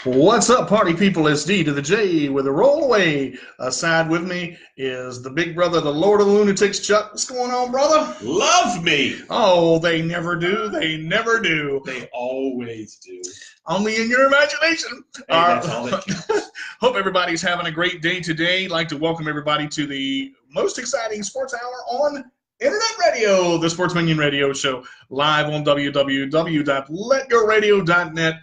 What's up, party people? It's D to the J with a roll away. Aside with me is the big brother, the Lord of the Lunatics, Chuck. What's going on, brother? Love me. Oh, they never do. They never do. They always do. Only in your imagination. Hey, that's all that counts. Hope everybody's having a great day today. I'd like to welcome everybody to the most exciting sports hour on Internet Radio, the Sports Minion Radio Show, live on www.letgoradio.net.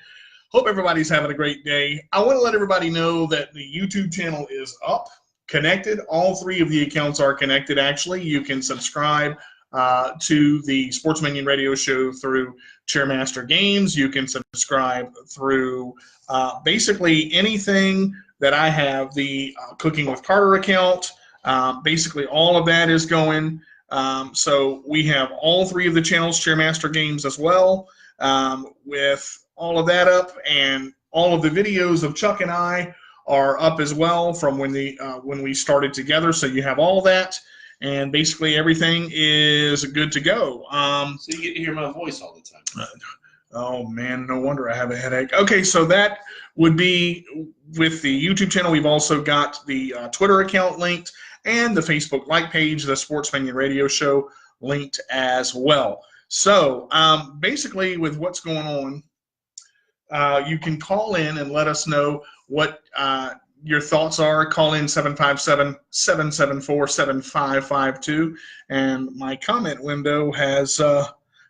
Hope everybody's having a great day. I want to let everybody know that the YouTube channel is up, connected. All three of the accounts are connected, actually. You can subscribe to the Sports Minion Radio Show through Chairmaster Games. You can subscribe through basically anything that I have. The Cooking with Carter account, basically all of that is going. So we have all three of the channels, Chairmaster Games as well, with all of that up, and all of the videos of Chuck and I are up as well from when we started together. So you have all that, and basically everything is good to go. So you get to hear my voice all the time. Oh man, no wonder I have a headache. Okay, so that would be with the YouTube channel. We've also got the Twitter account linked and the Facebook like page, the Sports Minion Radio Show, linked as well. So basically with what's going on, you can call in and let us know what your thoughts are. Call in 757-774-7552. And my comment window has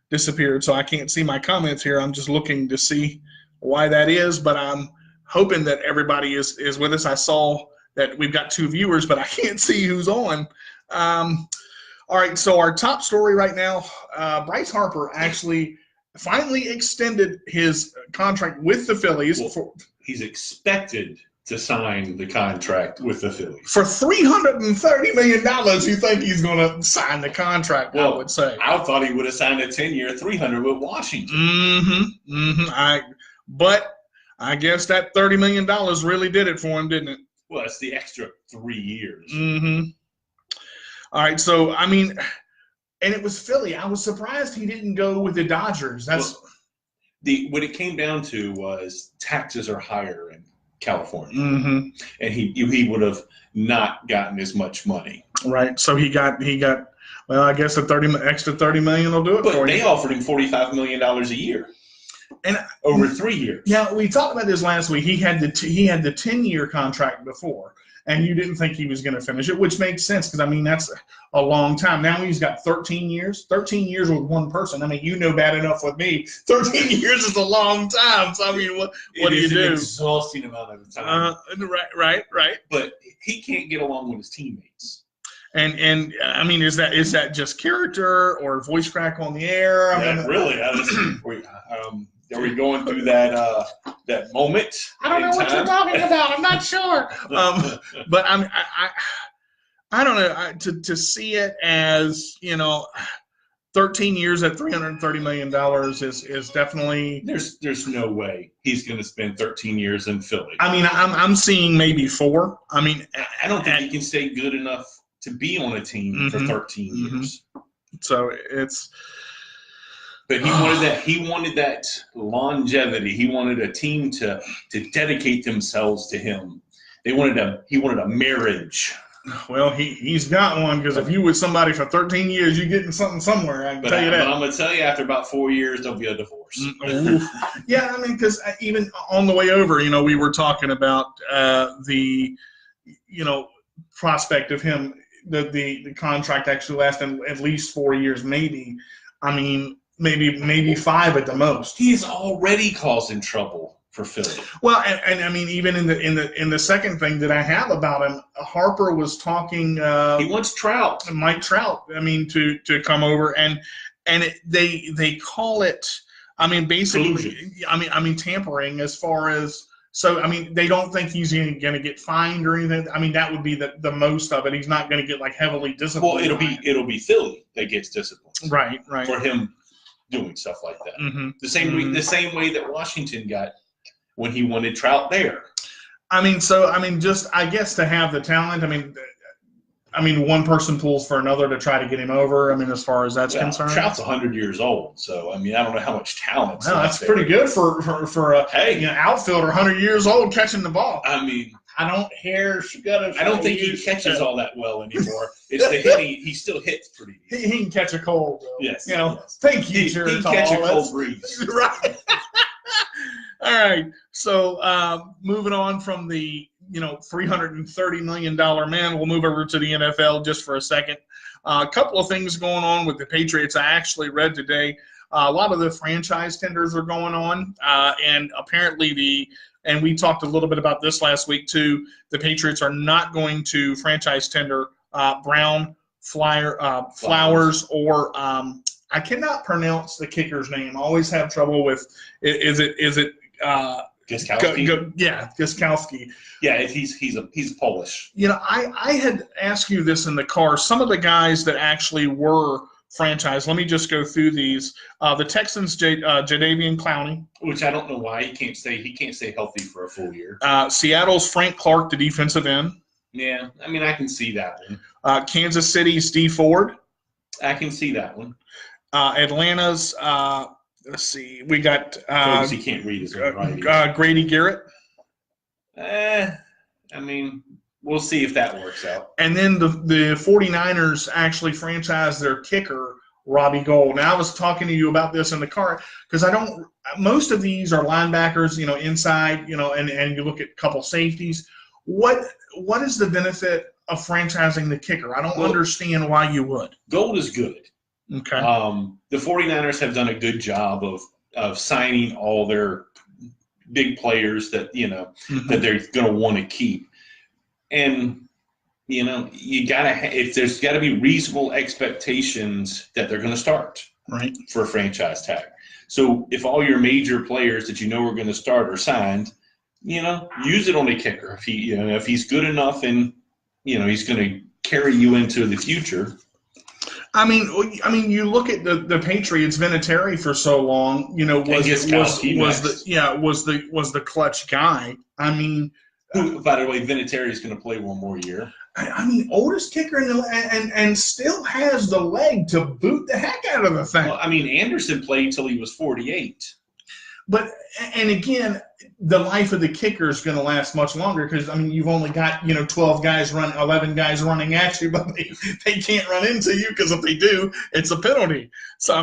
disappeared, so I can't see my comments here. I'm just looking to see why that is, but I'm hoping that everybody is with us. I saw that we've got 2 viewers, but I can't see who's on. All right, so our top story right now, Bryce Harper actually finally extended his contract with the Phillies. He's expected to sign the contract with the Phillies. For $330 million, you think he's going to sign the contract, well, I would say. I thought he would have signed a 10-year, $300 with Washington. But I guess that $30 million really did it for him, didn't it? Well, it's the extra 3 years. All right, so, I mean, and it was Philly. I was surprised he didn't go with the Dodgers. What it came down to was taxes are higher in California, and he would have not gotten as much money. Right. So he got. Well, I guess extra $30 million will do it. But they offered him $45 million a year, and over 3 years. Yeah, we talked about this last week. He had the 10-year contract before, and you didn't think he was going to finish it, which makes sense because, I mean, that's a long time. Now he's got 13 years. 13 years with one person. I mean, you know bad enough with me. 13 years is a long time. So, I mean, what do you do? It is an exhausting amount of time. Right. But he can't get along with his teammates. And I mean, is that just character or voice crack on the air? Really. Are we going through that moment? I don't know what you're talking about. I'm not sure. But I don't know. To see it as, 13 years at $330 million is definitely. There's no way he's going to spend 13 years in Philly. I mean, I'm seeing maybe 4. I mean, I don't think he can stay good enough to be on a team for 13 years. So it's. But he wanted that longevity. He wanted a team to dedicate themselves to him. He wanted a marriage. Well, he's got one, because if you with somebody for 13 years, you're getting something somewhere. I can tell you that. But I'm going to tell you, after about 4 years, there'll be a divorce. Yeah, I mean, because even on the way over, we were talking about the prospect of him, the contract actually lasting at least 4 years, maybe. I mean, maybe 5 at the most. He's already causing trouble for Philly. Well, and I mean, even in the second thing that I have about him, Harper was talking. He wants Trout, Mike Trout. I mean, to come over and they call it. I mean, basically, collusion. I mean, tampering as far as. So, I mean, they don't think he's going to get fined or anything. I mean, that would be the most of it. He's not going to get heavily disciplined. Well, it'll be Philly that gets disciplined. Right. For him doing stuff like that. The same way that Washington got when he wanted Trout there. I mean, just I guess to have the talent. I mean, I mean, one person pulls for another to try to get him over. I mean, as far as that's concerned, Trout's 100 years old, so I mean, I don't know how much talent. Well, that's pretty good for a outfielder 100 years old catching the ball. I mean, I don't think he catches all that well anymore. It's the hitting. He still hits pretty good. He can catch a cold, though. Yes. Thank you, He Jared. can catch a cold breeze. Right. All right. So moving on from the $330 million man, we'll move over to the NFL just for a second. A couple of things going on with the Patriots. I actually read today a lot of the franchise tenders are going on, and apparently and we talked a little bit about this last week too. The Patriots are not going to franchise tender Brown, Flowers, or I cannot pronounce the kicker's name. I always have trouble with is it Gostkowski? Yeah, Gostkowski. Yeah, he's Polish. I had asked you this in the car. Some of the guys that actually were franchised. Let me just go through these. The Texans, Jadeveon Clowney, which I don't know why he can't stay healthy for a full year. Seattle's Frank Clark, the defensive end. Yeah, I mean I can see that one. Kansas City's D Ford. I can see that one. Atlanta's. Let's see. We got. He can't read his own writing. Grady Garrett. I mean, we'll see if that works out. And then the 49ers actually franchised their kicker, Robbie Gould. Now, I was talking to you about this in the car because most of these are linebackers, inside, and you look at a couple safeties. What is the benefit of franchising the kicker? I don't understand why you would. Gould is good. Okay. The 49ers have done a good job of signing all their big players that, that they're going to want to keep. And, there's got to be reasonable expectations that they're going to start for a franchise tag. So if all your major players that are going to start are signed, use it on a kicker. If he's good enough and, he's going to carry you into the future. I mean, you look at the Patriots. Vinatieri for so long, was the clutch guy. I mean, by the way, Vinatieri is going to play one more year. I mean, oldest kicker and still has the leg to boot the heck out of the thing. Well, I mean, Anderson played till he was 48. But and again, the life of the kicker is going to last much longer because you've only got 12 guys 11 guys running at you, but they can't run into you because if they do, it's a penalty. So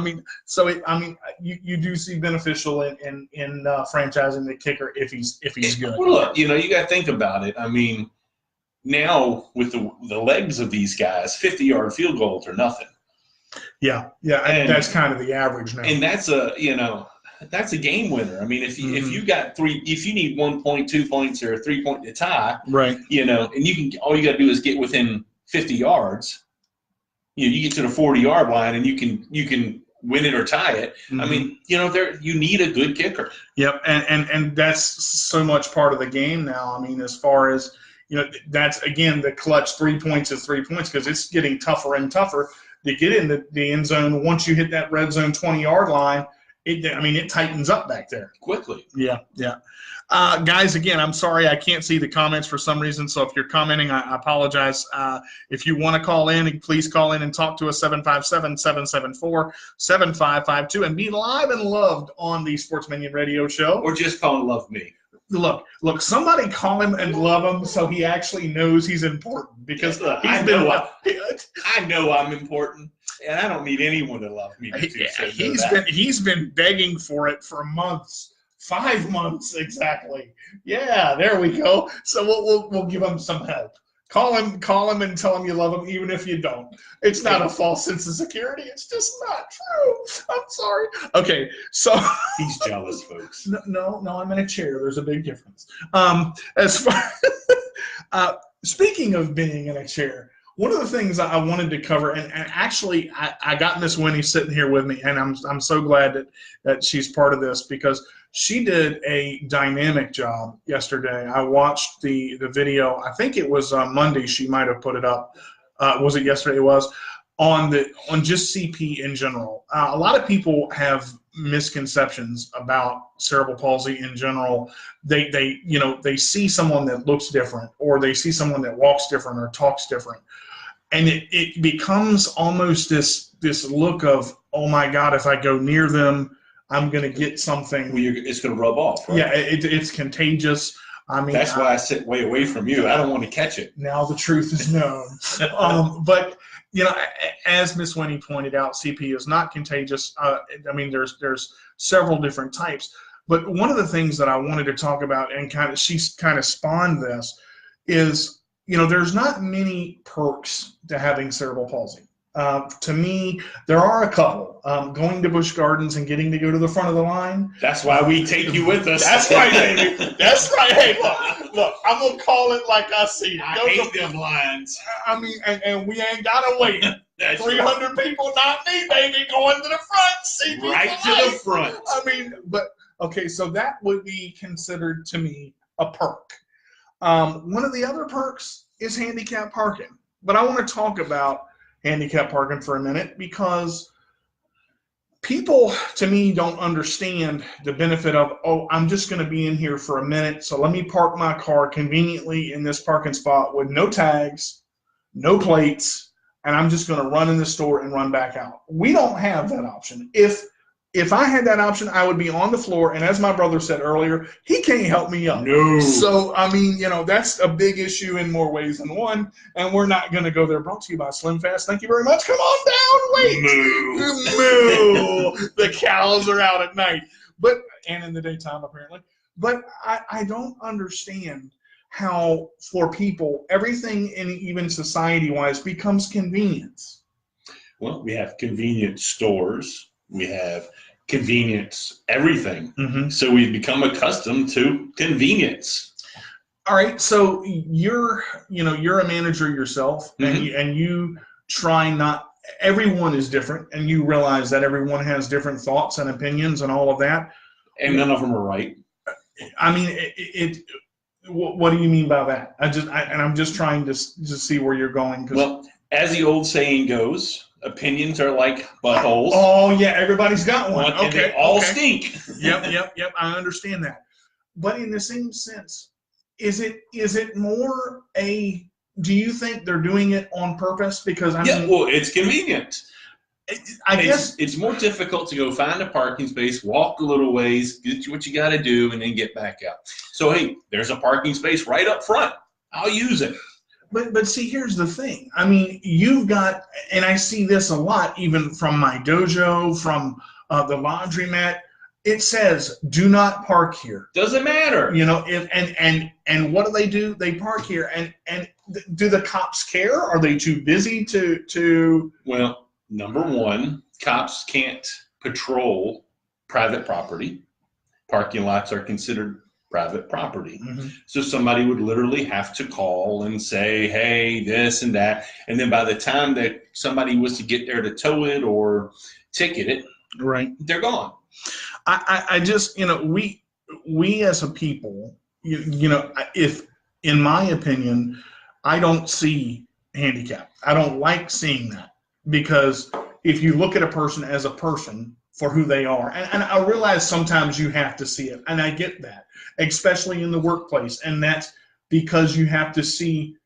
you do see beneficial in franchising the kicker if he's good. Well, look, you got to think about it. I mean, now with the legs of these guys, 50-yard field goals are nothing. Yeah, and that's kind of the average now. And that's a game winner. I mean, if you need 1 point, 2 points, or a 3 point to tie, right? And all you got to do is get within 50 yards. You get to the 40-yard line, and you can win it or tie it. Mm-hmm. I mean, you need a good kicker. Yep, and that's so much part of the game now. I mean, as far as that's again the clutch 3 points is 3 points because it's getting tougher and tougher to get in the end zone. Once you hit that red zone 20-yard line. It tightens up back there quickly. Yeah. Guys, again, I'm sorry I can't see the comments for some reason. So if you're commenting, I apologize. If you want to call in, please call in and talk to us 757-774-7552 and be live and loved on the Sports Minion Radio Show. Or just call and love me. Look, somebody call him and love him so he actually knows he's important because I know I'm important. And I don't need anyone to love me. He's been begging for it for months, 5 months exactly. Yeah, there we go. So we'll give him some help. Call him and tell him you love him, even if you don't. It's not a false sense of security. It's just not true. I'm sorry. Okay, so he's jealous, folks. No, I'm in a chair. There's a big difference. As far speaking of being in a chair. One of the things I wanted to cover, and actually I got Miss Winnie sitting here with me, and I'm so glad that she's part of this because she did a dynamic job yesterday. I watched the video. I think it was Monday. She might have put it up. Was it yesterday? It was on just CP in general. A lot of people have misconceptions about cerebral palsy in general. They see someone that looks different, or they see someone that walks different or talks different. and it becomes almost this look of, oh my God, if I go near them, I'm going to get something. Well, it's going to rub off, right? Yeah, it's contagious. I mean, that's why I sit way away from you. I don't want to catch it. Now the truth is known. But as Miss Winnie pointed out, CP is not contagious. I mean, there's several different types. But one of the things that I wanted to talk about, and she kind of spawned this, is there's not many perks to having cerebral palsy. To me, there are a couple. Going to Busch Gardens and getting to go to the front of the line. That's why we take you with us. That's right, baby. That's right. Hey, look, I'm going to call it like I see it. I hate them lines. I mean, and we ain't got to wait. 300 people, not me, baby, going to the front. See right to the front. I mean, but, okay, so that would be considered to me a perk. One of the other perks is handicap parking. But I want to talk about handicap parking for a minute, because people, to me, don't understand the benefit of, oh, I'm just going to be in here for a minute, so let me park my car conveniently in this parking spot with no tags, no plates, and I'm just going to run in the store and run back out. We don't have that option. If I had that option, I would be on the floor, and as my brother said earlier, he can't help me up. No. So, I mean, that's a big issue in more ways than one, and we're not going to go there. Brought to you by Slim Fast. Thank you very much. Come on down. Wait. Moo. The cows are out at night, and in the daytime, apparently. But I don't understand how, for people, everything, and even society-wise, becomes convenience. Well, we have convenience stores. We have convenience everything. Mm-hmm. So we've become accustomed to convenience. All right. So you're a manager yourself, mm-hmm. and you try not. Everyone is different, and you realize that everyone has different thoughts and opinions and all of that. And none of them are right. I mean, what do you mean by that? I'm just trying to see where you're going. Well, as the old saying goes, opinions are like buttholes. Oh, yeah, everybody's got one. Okay, and they all stink. Yep. I understand that. But in the same sense, is it more do you think they're doing it on purpose? Because I mean, well, it's convenient. I guess it's more difficult to go find a parking space, walk a little ways, get what you got to do, and then get back out. So, hey, there's a parking space right up front. I'll use it. But see, here's the thing. I mean, you've got, and I see this a lot, even from my dojo, from the laundromat. It says, "Do not park here." Doesn't matter. And what do? They park here, and do the cops care? Are they too busy to? Well, number one, cops can't patrol private property. Parking lots are considered private property. Mm-hmm. So somebody would literally have to call and say, hey, this and that. And then by the time that somebody was to get there to tow it or ticket it, right, they're gone. I just, we as a people, if, in my opinion, I don't see handicap. I don't like seeing that, because if you look at a person as a person for who they are, and I realize sometimes you have to see it, and I get that, especially in the workplace, and that's because you have to see,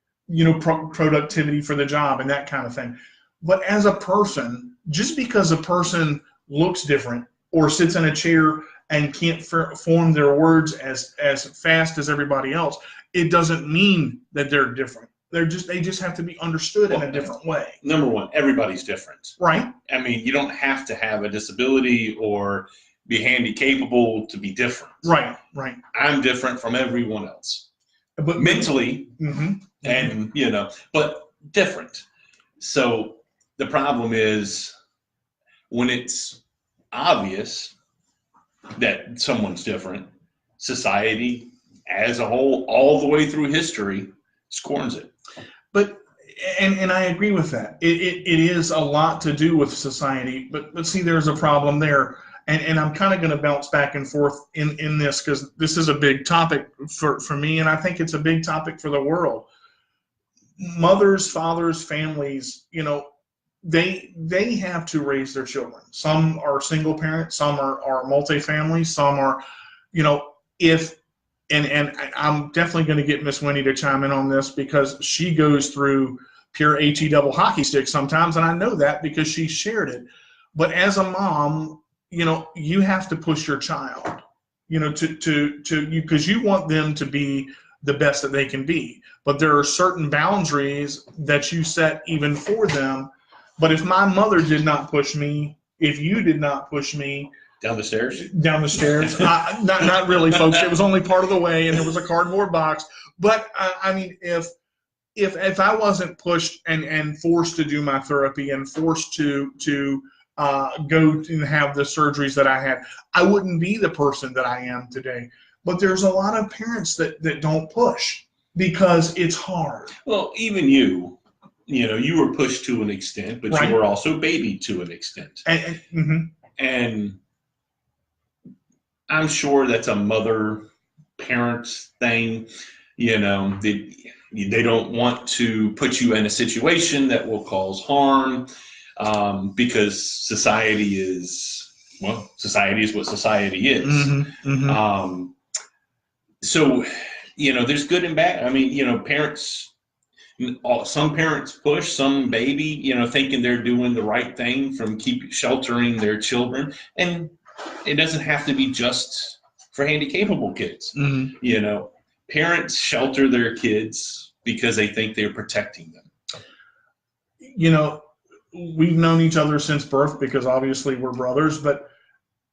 productivity for the job and that kind of thing. But as a person, just because a person looks different or sits in a chair and can't form their words as fast as everybody else, it doesn't mean that they're different. They just have to be understood in a different way. Number one, everybody's different. Right. I mean, you don't have to have a disability or be handy-capable to be different. Right. I'm different from everyone else. But mentally, mm-hmm. and, but different. So the problem is when it's obvious that someone's different, society as a whole, all the way through history, scorns it. But and I agree with that. It is a lot to do with society, but see, there's a problem there, and I'm kind of going to bounce back and forth in this, because this is a big topic for me, and I think it's a big topic for the world. Mothers, fathers, families, they have to raise their children. Some are single parents, some are multifamily, some are, And I'm definitely going to get Miss Winnie to chime in on this, because she goes through pure HE double hockey stick sometimes, and I know that because she shared it. But as a mom, you have to push your child, to you, because you want them to be the best that they can be. But there are certain boundaries that you set even for them. But if my mother did not push me, if you did not push me down the stairs, not really, folks. It was only part of the way, and there was a cardboard box. But I mean, if I wasn't pushed and forced to do my therapy and forced to go and have the surgeries that I had, I wouldn't be the person that I am today. But there's a lot of parents that don't push because it's hard. Well, even you were pushed to an extent, but right. You were also babied to an extent. And I'm sure that's a mother-parent thing. They don't want to put you in a situation that will cause harm, because society is what society is. So, there's good and bad. I mean, parents, some parents push, some baby, thinking they're doing the right thing from sheltering their children. And it doesn't have to be just for handicapable kids. Parents shelter their kids because they think they're protecting them. We've known each other since birth because obviously we're brothers, but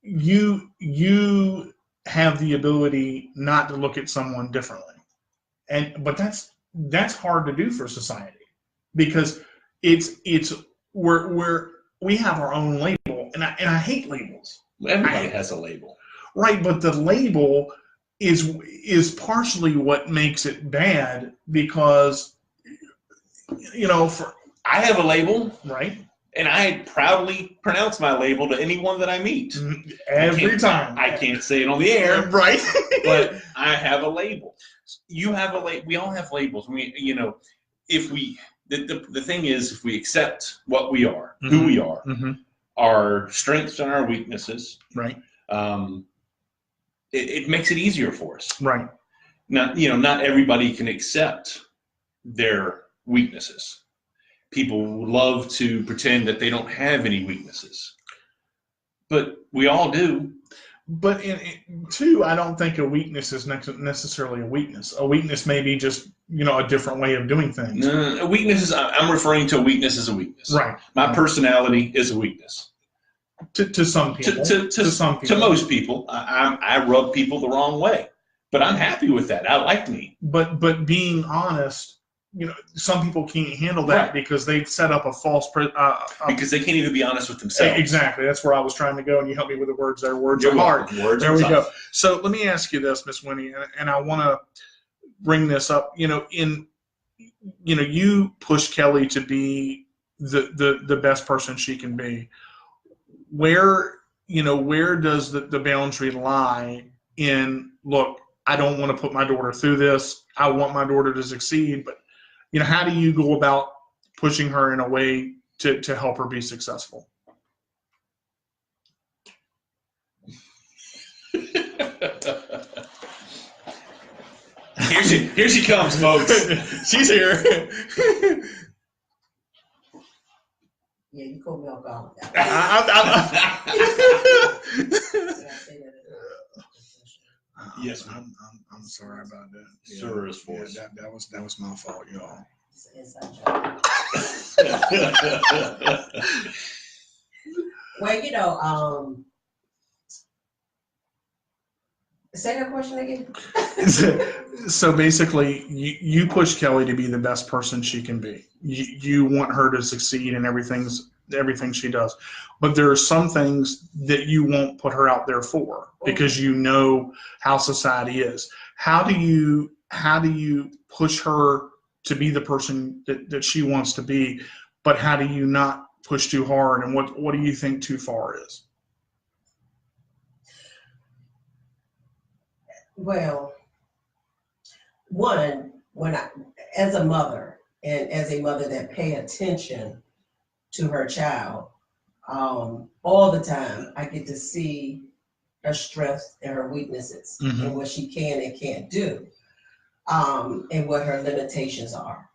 you have the ability not to look at someone differently. But that's hard to do for society because we have our own label, and I hate labels. Everybody has a label. Right, but the label is partially what makes it bad because I have a label, right? And I proudly pronounce my label to anyone that I meet. Every time. I can't say it on the air. Right. But I have a label. You have a label. We all have labels. The thing is, if we accept what we are, who we are, our strengths and our weaknesses, right. It makes it easier for us. Right. Now, not everybody can accept their weaknesses. People love to pretend that they don't have any weaknesses, but we all do. But too, I don't think a weakness is necessarily a weakness. A weakness may be just a different way of doing things. A weakness is, I'm referring to a weakness as a weakness. Right. My personality is a weakness. To some people. To some people. To most people, I rub people the wrong way, but I'm happy with that. I like me. But being honest. Some people can't handle that right. Because they've set up a false... because they can't even be honest with themselves. Exactly. That's where I was trying to go, and you helped me with the words there. Words are hard. There we go. So let me ask you this, Miss Winnie, and I want to bring this up. You push Kelly to be the best person she can be. Where does the boundary lie in, look, I don't want to put my daughter through this. I want my daughter to succeed, but how do you go about pushing her in a way to help her be successful? Here she comes, folks. She's here. Yeah, you called me off guard. Yes, I'm sorry about that. Sure is for us. That was my fault, y'all. Well, say that question again. So basically, you push Kelly to be the best person she can be. You want her to succeed in everything she does, but there are some things that you won't put her out there for because you know how society is. How do you push her to be the person that she wants to be, but how do you not push too hard, and what do you think too far is? Well, one, as a mother and as a mother that pay attention to her child, all the time I get to see her strengths and her weaknesses and what she can and can't do, and what her limitations are.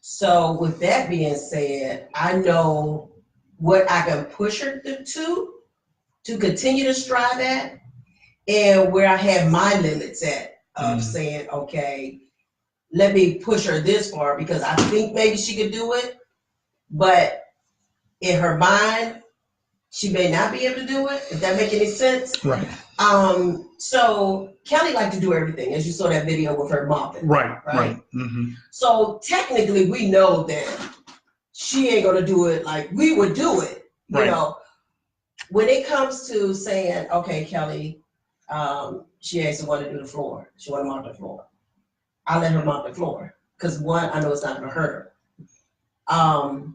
So with that being said, I know what I can push her to continue to strive at, and where I have my limits at of saying, okay, let me push her this far because I think maybe she could do it, but in her mind, she may not be able to do it, if that makes any sense. Right. So Kelly liked to do everything, as you saw that video with her mopping. Right. Mm-hmm. So technically we know that she ain't gonna do it like we would do it. You know, when it comes to saying, okay, Kelly, she actually want to do the floor. She want to mop the floor. I'll let her mop the floor. Because one, I know it's not gonna hurt her.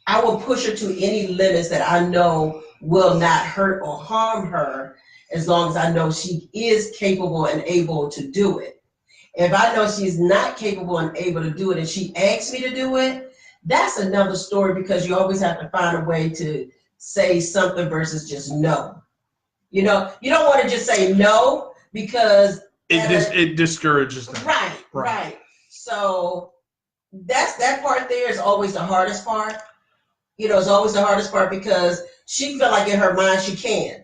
I will push her to any limits that I know will not hurt or harm her, as long as I know she is capable and able to do it. If I know she's not capable and able to do it and she asks me to do it, that's another story, because you always have to find a way to say something versus just no. You know, you don't want to just say no, because it discourages them. Right. So that part there is always the hardest part. You know, it's always the hardest part, because she felt like in her mind she can.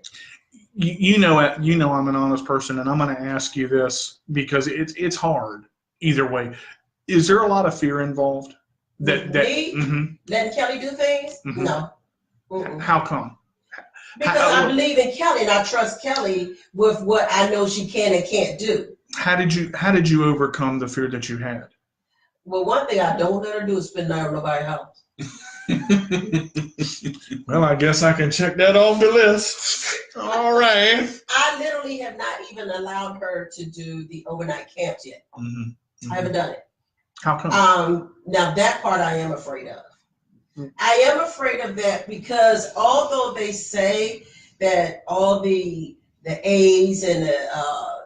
You know I'm an honest person, and I'm going to ask you this because it's hard either way. Is there a lot of fear involved? Letting Kelly do things? Mm-hmm. No. How come? Because I believe in Kelly and I trust Kelly with what I know she can and can't do. How did you overcome the fear that you had? Well, one thing I don't let her do is spend the night at nobody's house. Well, I guess I can check that off the list. All right. I literally have not even allowed her to do the overnight camps yet. I haven't done it. How come? Now that part I am afraid of. I am afraid of that, because although they say that all the aides and the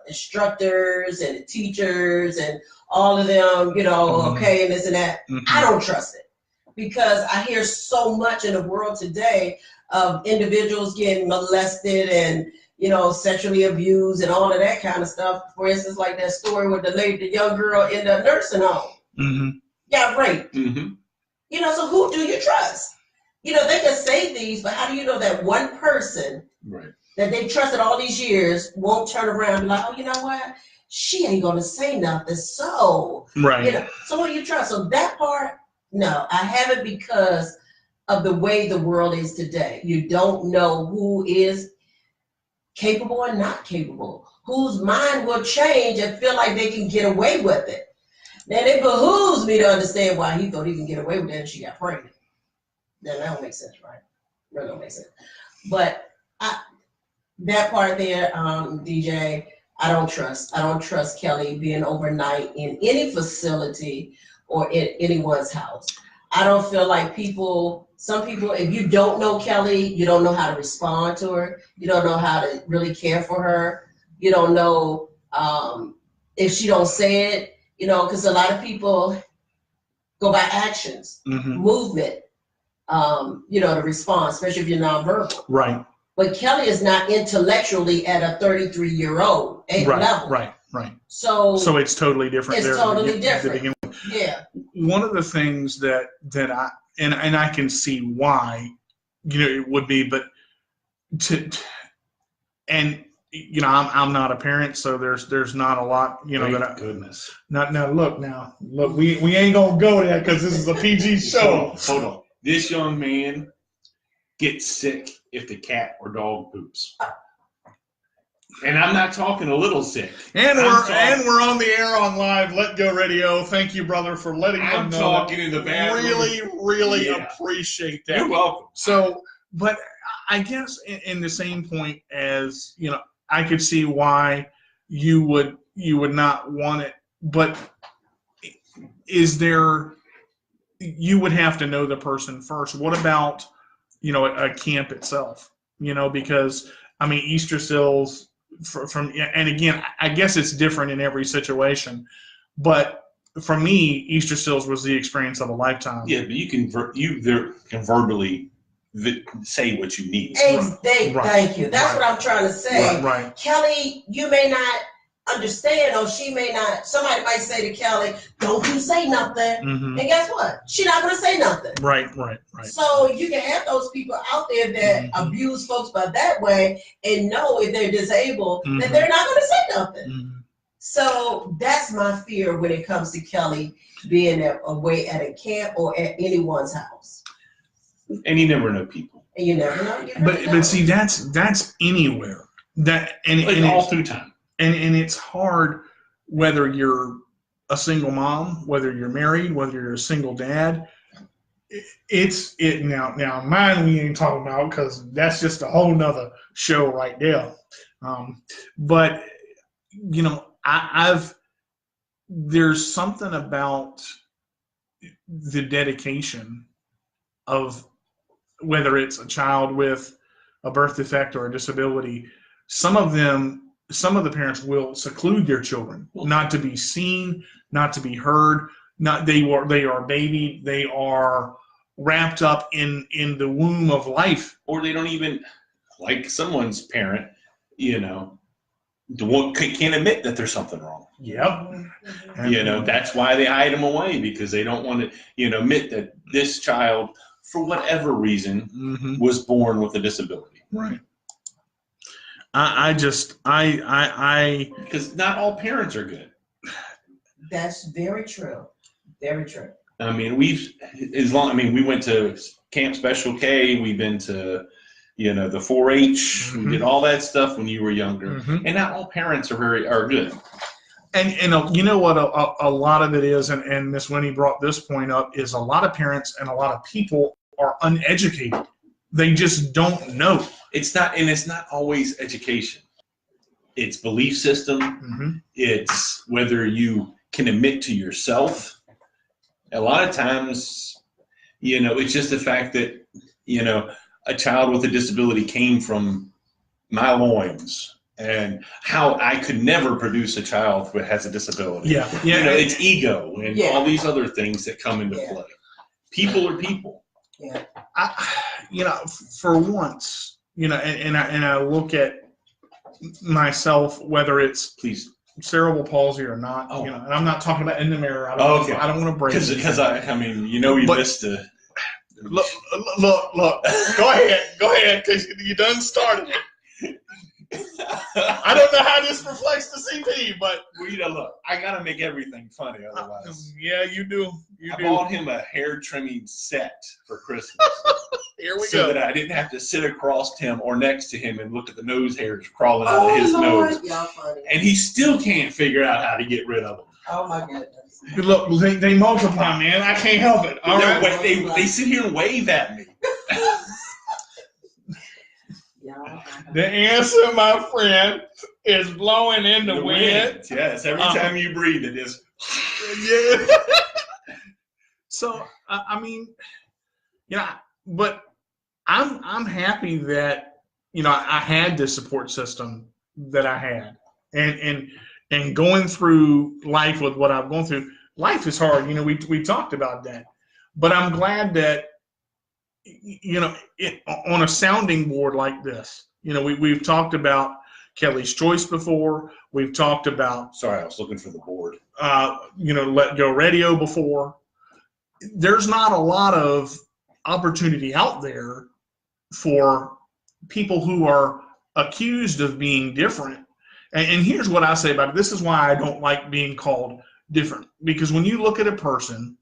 instructors and the teachers and all of them, you know, okay, and this and that, I don't trust it. Because I hear so much in the world today of individuals getting molested and, you know, sexually abused and all of that kind of stuff. For instance, like that story with the young girl in the nursing home. Got raped. You know, so who do you trust? You know, they can say these, but how do you know that one person that they trusted all these years won't turn around and be like, oh, you know what? She ain't gonna say nothing. So, you know, so what do you trust? So that part, no, I haven't, because of the way the world is today. You don't know who is capable or not capable, whose mind will change and feel like they can get away with it. Now, it behooves me to understand why he thought he can get away with it and she got pregnant. Now, that don't make sense, right? That don't make sense. But that part there, DJ, I don't trust. I don't trust Kelly being overnight in any facility or in anyone's house. I don't feel like some people, if you don't know Kelly, you don't know how to respond to her. You don't know how to really care for her. You don't know if she don't say it, you know, because a lot of people go by actions, movement, you know, the response, especially if you're nonverbal. Right. But Kelly is not intellectually at a 33-year-old level. Right. So it's totally different. It's totally different. Yeah. One of the things that I and I can see why, you know, it would be, but you know, I'm not a parent, so there's not a lot, you know. Goodness. Look, we ain't gonna go there because this is a PG show. Hold on. This young man gets sick if the cat or dog poops. And I'm not talking a little sick. And we're on the air on live Let Go Radio. Thank you, brother, for letting them know. I'm talking in the bathroom. Really appreciate that. You're welcome. So, but I guess in the same point as, you know, I could see why you would not want it, but is there? You would have to know the person first. What about, you know, a camp itself? You know, because I mean, Easter Seals and again, I guess it's different in every situation, but for me, Easter Seals was the experience of a lifetime. Yeah, but you can verbally say what you need. Thank you. That's what I'm trying to say. Right. Kelly, you may not understand, or she may not, somebody might say to Kelly, don't you say nothing. And guess what? She's not going to say nothing. Right. So you can have those people out there that abuse folks by that way and know if they're disabled that they're not going to say nothing. So that's my fear when it comes to Kelly being away at a camp or at anyone's house. And you never know people. And you never know. But see, that's anywhere. And all through time. And it's hard whether you're a single mom, whether you're married, whether you're a single dad. Now mine we ain't talking about because that's just a whole nother show right there. But you know, there's something about the dedication of whether it's a child with a birth defect or a disability. Some of the parents will seclude their children, not to be seen, not to be heard. They are babied. They are wrapped up in the womb of life. Or they don't even, like someone's parent, you know, can't admit that there's something wrong. Yep. You know, that's why they hide them away, because they don't want to, you know, admit that this child, for whatever reason, was born with a disability. Right. Because not all parents are good. That's very true. Very true. I mean, we went to Camp Special K. We've been to, you know, the 4-H. We did all that stuff when you were younger. And not all parents are good. And you know what a lot of it is, and Miss Winnie brought this point up, is a lot of parents and a lot of people are uneducated. They just don't know. It's not always education. It's belief system. It's whether you can admit to yourself. A lot of times, you know, it's just the fact that, you know, a child with a disability came from my loins, and how I could never produce a child who has a disability. You know, it's ego and all these other things that come into play. People are people. Yeah. You know, for once, you know, and I look at myself, whether it's cerebral palsy or not, you know, and I'm not talking about in the mirror. I don't want to break it. Because I mean, you know, missed the. Look. Go ahead, because you done started it. I don't know how this reflects the CP, but look, I gotta make everything funny, otherwise. Yeah, you do. I bought him a hair trimming set for Christmas. Here we go. So that I didn't have to sit across him or next to him and look at the nose hairs crawling out of his nose. And he still can't figure out how to get rid of them. Oh my goodness. Look, they multiply, man. I can't help it. All right. They sit here and wave at me. The answer, my friend, is blowing in the wind. Yes, every time you breathe, it is. Yeah. So I mean, yeah, but I'm happy that, you know, I had this support system that I had, and going through life with what I've gone through. Life is hard, you know. We talked about that, but I'm glad that, you know, on a sounding board like this, you know, we've talked about Kelly's Choice before. We've talked about. Sorry, I was looking for the board. You know, Let Go Radio before. There's not a lot of opportunity out there for people who are accused of being different. And here's what I say about it. This is why I don't like being called different. Because when you look at a person,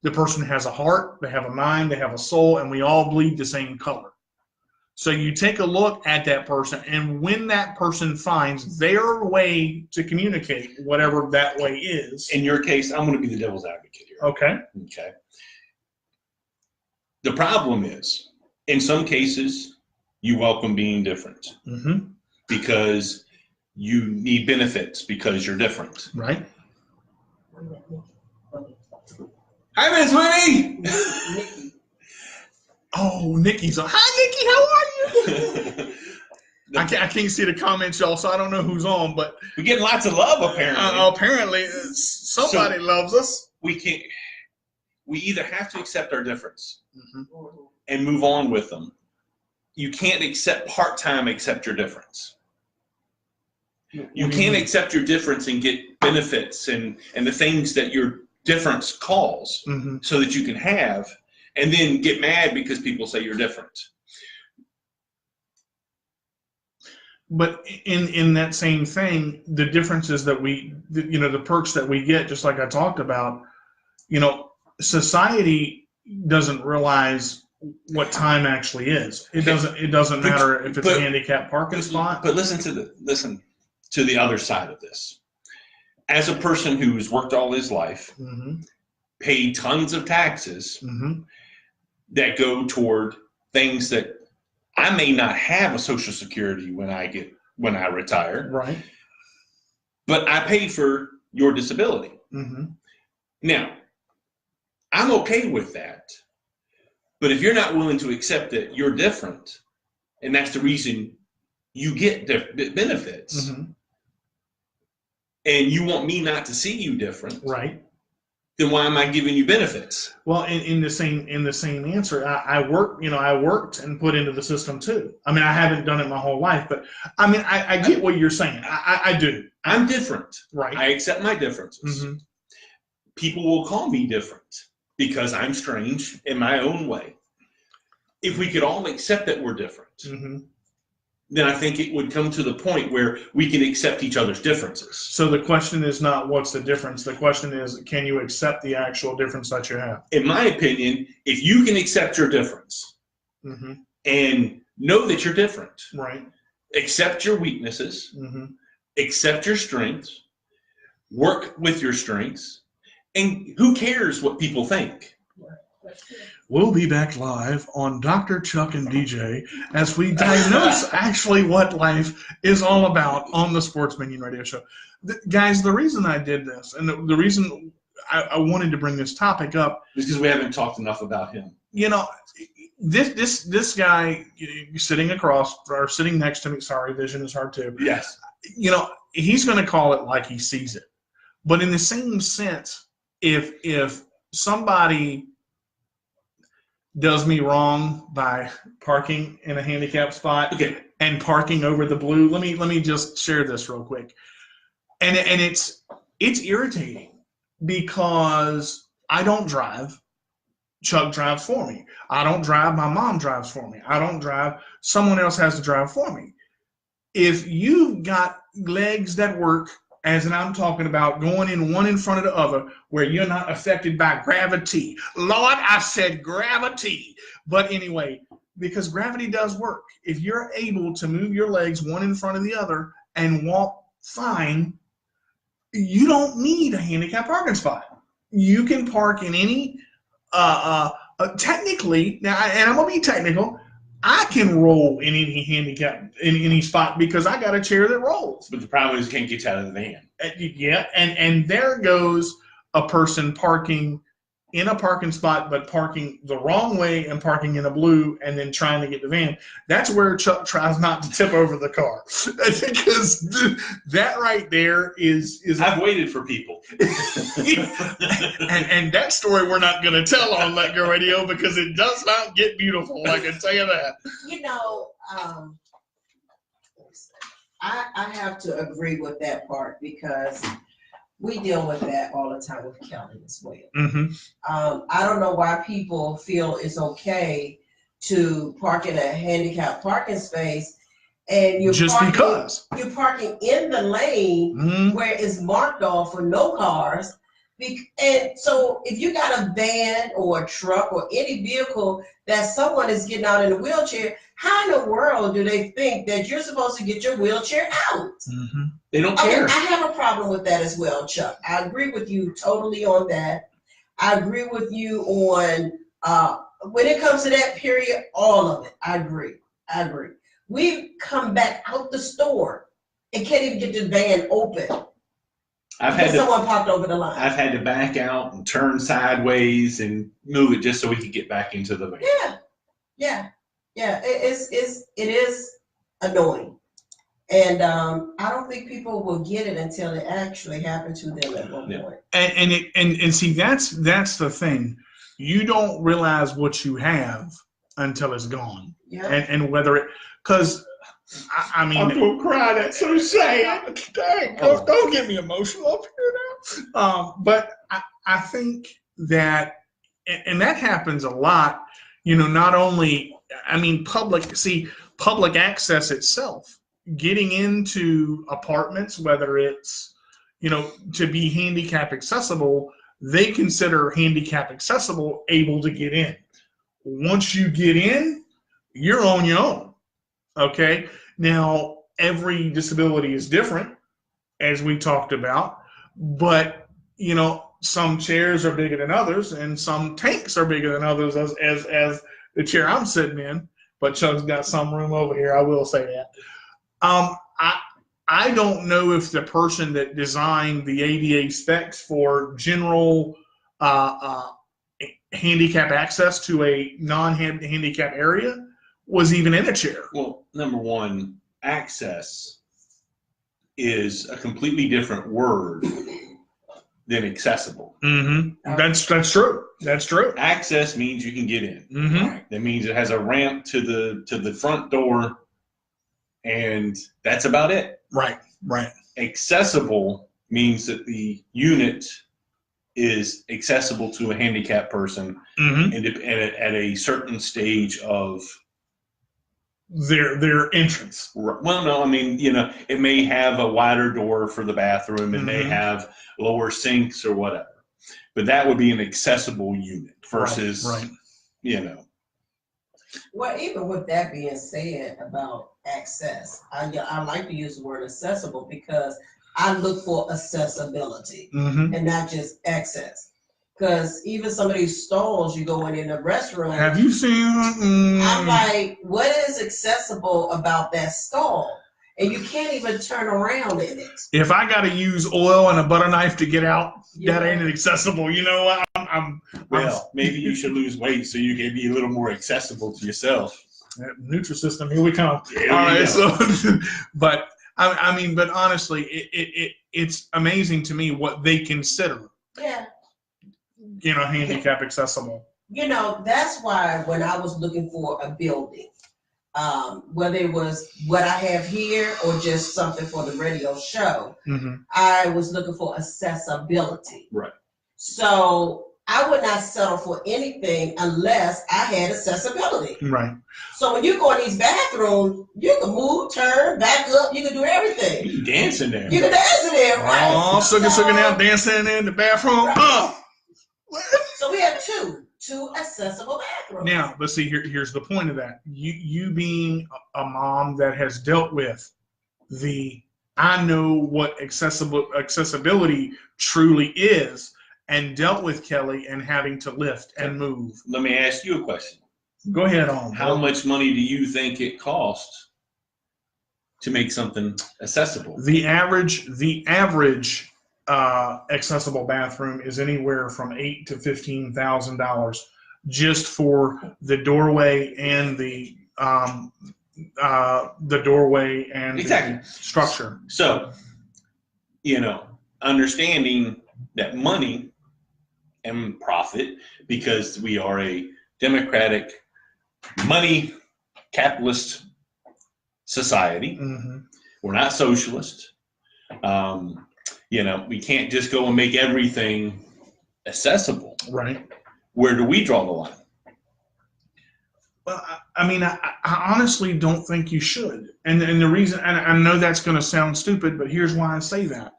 the person has a heart, they have a mind, they have a soul, and we all bleed the same color. So you take a look at that person, and when that person finds their way to communicate, whatever that way is. In your case, I'm going to be the devil's advocate here. Okay. The problem is, in some cases, you welcome being different because you need benefits because you're different. Right. Hi, Miss Winnie. Nikki. Oh, Nikki's on. Hi, Nikki. How are you? I can't see the comments, y'all, so I don't know who's on, but we're getting lots of love apparently. Apparently, somebody loves us. We either have to accept our difference and move on with them. You can't accept part-time accept your difference. You can't accept your difference and get benefits and the things that your difference calls so that you can have, and then get mad because people say you're different. But in that same thing, the differences that the perks that we get, just like I talked about, society doesn't realize what time actually is. It doesn't matter if it's a handicapped parking spot. But listen to the other side of this. As a person who's worked all his life, paid tons of taxes that go toward things that I may not have a Social Security when I retire. Right. But I pay for your disability. Now, I'm okay with that. But if you're not willing to accept that you're different, and that's the reason you get benefits, and you want me not to see you different, right? Then why am I giving you benefits? Well, in the same answer, I worked and put into the system too. I mean, I haven't done it my whole life, but I mean, I get what you're saying. I do. I'm different. Right. I accept my differences. People will call me different because I'm strange in my own way. If we could all accept that we're different, then I think it would come to the point where we can accept each other's differences. So the question is not what's the difference. The question is, can you accept the actual difference that you have? In my opinion, if you can accept your difference and know that you're different, right? Accept your weaknesses, accept your strengths, work with your strengths, and who cares what people think? We'll be back live on Dr. Chuck and DJ as we diagnose actually what life is all about on the Sports Minion Radio Show. Guys, the reason I did this, and the reason I wanted to bring this topic up is because we haven't talked enough about him. This guy sitting across or sitting next to me. Sorry, vision is hard too. Yes. He's going to call it like he sees it, but in the same sense, if somebody does me wrong by parking in a handicapped spot and parking over the blue. Let me just share this real quick. And it's irritating because I don't drive. Chuck drives for me. I don't drive. My mom drives for me. I don't drive. Someone else has to drive for me. If you've got legs that work, as I'm talking about, going in one in front of the other, where you're not affected by gravity. Lord, I said gravity. But anyway, because gravity does work. If you're able to move your legs one in front of the other and walk fine, you don't need a handicapped parking spot. You can park in any, technically, now, and I'm going to be technical, I can roll in any handicap, in any spot, because I got a chair that rolls. But the problem is you can't get you out of the van. Yeah, and there goes a person parking in a parking spot, but parking the wrong way and parking in a blue and then trying to get the van. That's where Chuck tries not to tip over the car. Because that right there is I've waited for people. and that story we're not going to tell on Let Go Radio because it does not get beautiful, I can tell you that. I have to agree with that part because we deal with that all the time with Kelly as well. I don't know why people feel it's okay to park in a handicapped parking space and you're parking in the lane where it's marked off for no cars. And so if you got a van or a truck or any vehicle that someone is getting out in a wheelchair, how in the world do they think that you're supposed to get your wheelchair out? They don't care. I have a problem with that as well, Chuck. I agree with you totally on that. I agree with you on when it comes to that period, all of it. I agree. We've come back out the store and can't even get the van open. Someone popped over the line. I've had to back out and turn sideways and move it just so we could get back into the van. Yeah. It is annoying, and I don't think people will get it until it actually happened to them at one point. And see, that's the thing. You don't realize what you have until it's gone. Yeah. And whether it, because I mean, I'm gonna cry. That's so sad. Dang, don't get me emotional up here now. But I think that, and that happens a lot. You know, not only, I mean, public access itself, getting into apartments, whether it's, you know, to be handicap accessible, they consider handicap accessible able to get in. Once you get in, you're on your own. Okay. Now, every disability is different, as we talked about, but, you know, some chairs are bigger than others, and some tanks are bigger than others, as the chair I'm sitting in. But Chuck's got some room over here. I will say that. I don't know if the person that designed the ADA specs for general handicap access to a non-handicap area was even in a chair. Well, number one, access is a completely different word than accessible. Mm-hmm. That's true. That's true. Access means you can get in. Mm-hmm. That means it has a ramp to the front door, and that's about it. Right. Right. Accessible means that the unit is accessible to a handicapped person, Mm-hmm. and at a certain stage of their entrance. Well, no, I mean, you know, it may have a wider door for the bathroom, it may have lower sinks or whatever, but that would be an accessible unit versus, right. You know. Well, even with that being said about access, I like to use the word accessible because I look for accessibility and not just access. Because even some of these stalls you go in the restroom. Have you seen? I'm like, what is accessible about that stall? And you can't even turn around in it. If I got to use oil and a butter knife to get out, that ain't accessible. You know, Maybe you should lose weight so you can be a little more accessible to yourself. Nutrisystem, here we come. All right, so, but I mean, but honestly, it's amazing to me what they consider. Yeah. You know, handicap accessible. You know, that's why when I was looking for a building, whether it was what I have here or just something for the radio show, I was looking for accessibility. Right. So I would not settle for anything unless I had accessibility. Right. So when you go in these bathrooms, you can move, turn, back up, you can do everything. You can dance in there. You can dance in there, right? Oh, sucking out, dancing in the bathroom. Right. So we have two accessible bathrooms. Now, but see, here's the point of that. You being a mom that has dealt with I know what accessibility truly is, and dealt with Kelly and having to lift and move. Let me ask you a question. Go ahead on. How much money do you think it costs to make something accessible? The average accessible bathroom is anywhere from $8,000 to $15,000 just for the doorway and the doorway and the structure. So, you know, understanding that money and profit, because we are a democratic, money capitalist society. We're not socialist. You know, we can't just go and make everything accessible. Right. Where do we draw the line? Well, I mean, I honestly don't think you should. And the reason, and I know that's going to sound stupid, but here's why I say that.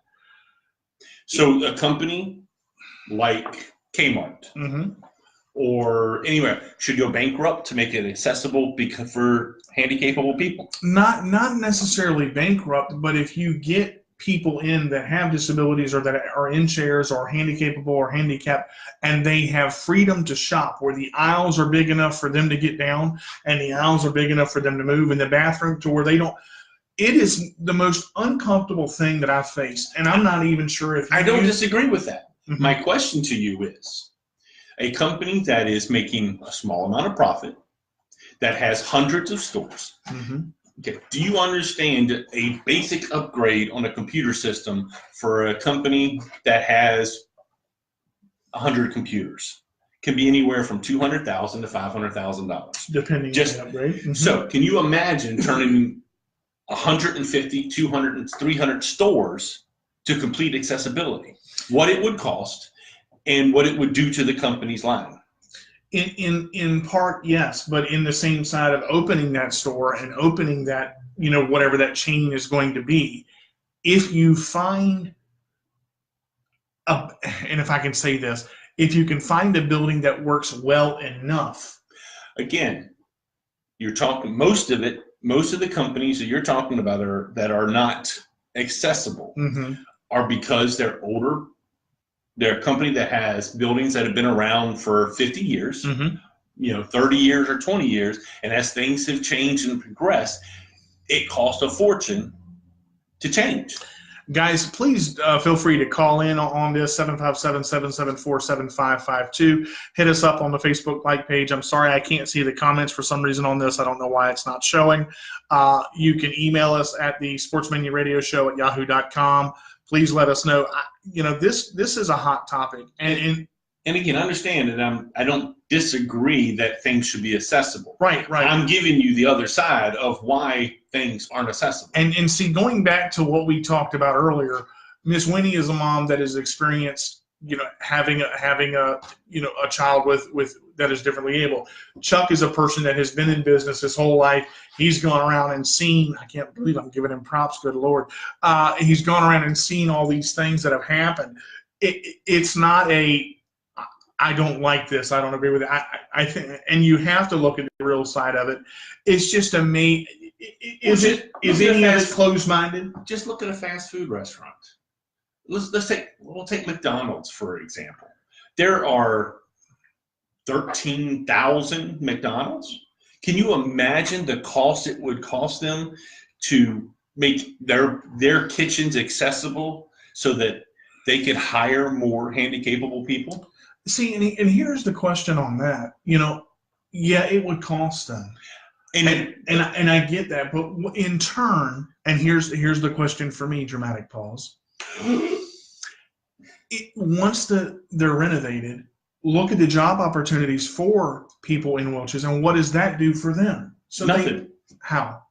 So a company like Kmart or anywhere should go bankrupt to make it accessible for handicappable people? Not necessarily bankrupt, but if you get people in that have disabilities or that are in chairs or handicapable or handicapped, and they have freedom to shop where the aisles are big enough for them to get down and the aisles are big enough for them to move in the bathroom to where they don't. It is the most uncomfortable thing that I've faced, and I'm not even sure if I don't disagree with that. My question to you is, a company that is making a small amount of profit, that has hundreds of stores, okay, do you understand a basic upgrade on a computer system for a company that has 100 computers can be anywhere from $200,000 to $500,000, depending on the upgrade. So, can you imagine turning 150, 200, and 300 stores to complete accessibility. What it would cost and what it would do to the company's line. In part, yes, but in the same side of opening that store and opening that, whatever that chain is going to be, if you find and if I can say this, if you can find a building that works well enough. Again, you're talking most of the companies that you're talking about that are not accessible are because they're older. They're a company that has buildings that have been around for 50 years, 30 years or 20 years. And as things have changed and progressed, it costs a fortune to change. Guys, please feel free to call in on this, 757-774-7552. Hit us up on the Facebook like page. I'm sorry I can't see the comments for some reason on this. I don't know why it's not showing. You can email us at the sportsmanuradioshow@yahoo.com. Please let us know. This is a hot topic. And again, understand that I don't disagree that things should be accessible. Right. I'm giving you the other side of why things aren't accessible. And see, going back to what we talked about earlier, Miss Winnie is a mom that has experienced, having a child with that is differently able. Chuck is a person that has been in business his whole life. He's gone around and seen, I can't believe I'm giving him props, good Lord. He's gone around and seen all these things that have happened. It's not I don't like this, I don't agree with it. I think, and you have to look at the real side of it. It's just amazing. Is any of it closed-minded? Just look at a fast food restaurant. We'll take McDonald's for example. There are 13,000 McDonald's. Can you imagine the cost it would cost them to make their kitchens accessible so that they could hire more handy-capable people? See, and here's the question on that. Yeah, it would cost them. And I get that, but in turn, and here's the question for me, dramatic pause. Once they're renovated, look at the job opportunities for people in wheelchairs, and what does that do for them? So nothing. How?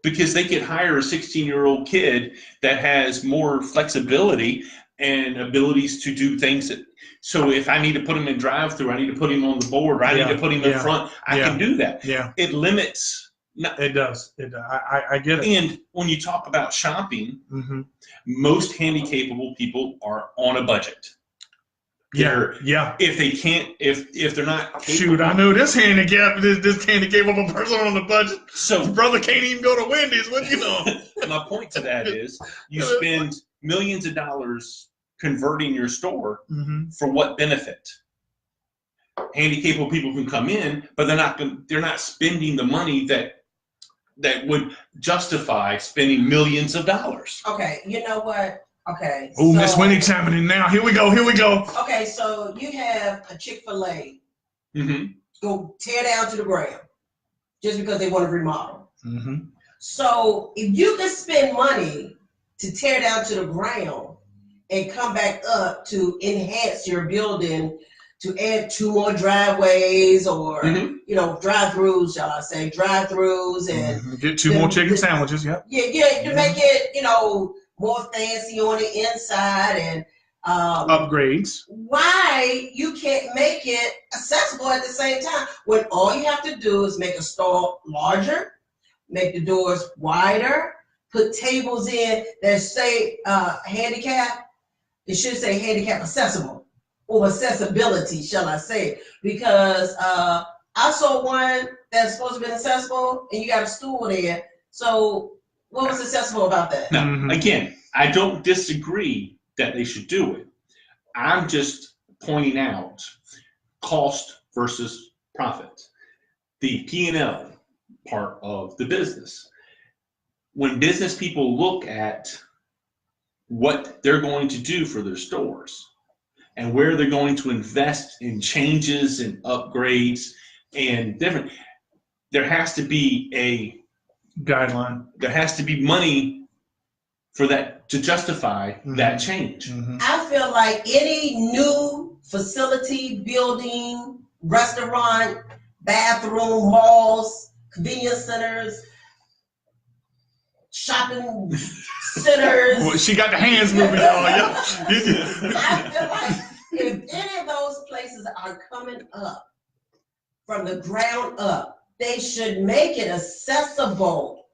Because they could hire a 16-year-old kid that has more flexibility and abilities to do things that. So if I need to put him in drive-through, I need to put him on the board, or I need to put him in front, I can do that. Yeah. It limits. It does. I get it. And when you talk about shopping, most handy-capable people are on a budget. Yeah. If they can't, if they're not capable. Shoot, I know this handy-capable person on the budget. So his brother can't even go to Wendy's. My point to that is you spend millions of dollars converting your store for what benefit? Handy-capable people can come in, but they're not spending the money that would justify spending millions of dollars. Okay, you know what? Okay. Oh, Miss Winnie's happening now. Here we go. Okay, so you have a Chick-fil-A go tear down to the ground just because they want to remodel. So if you can spend money to tear down to the ground and come back up to enhance your building, to add 2 more driveways or drive-throughs, shall I say, drive-throughs, and get 2 more chicken sandwiches. Yep. Yeah, to make it more fancy on the inside and upgrades. Why you can't make it accessible at the same time when all you have to do is make a store larger, make the doors wider, put tables in that say handicap. It should say handicap accessible or accessibility, shall I say? Because I saw one that's supposed to be accessible, and you got a stool there. So what was accessible about that? Now, again, I don't disagree that they should do it. I'm just pointing out cost versus profit. The P&L part of the business. When business people look at what they're going to do for their stores and where they're going to invest in changes and upgrades and different, there has to be a guideline. There has to be money for that to justify that change. I feel like any new facility, building, restaurant, bathroom, malls, convenience centers, shopping centers. Well, she got the hands moving, y'all. Yeah. I feel like if any of those places are coming up from the ground up, they should make it accessible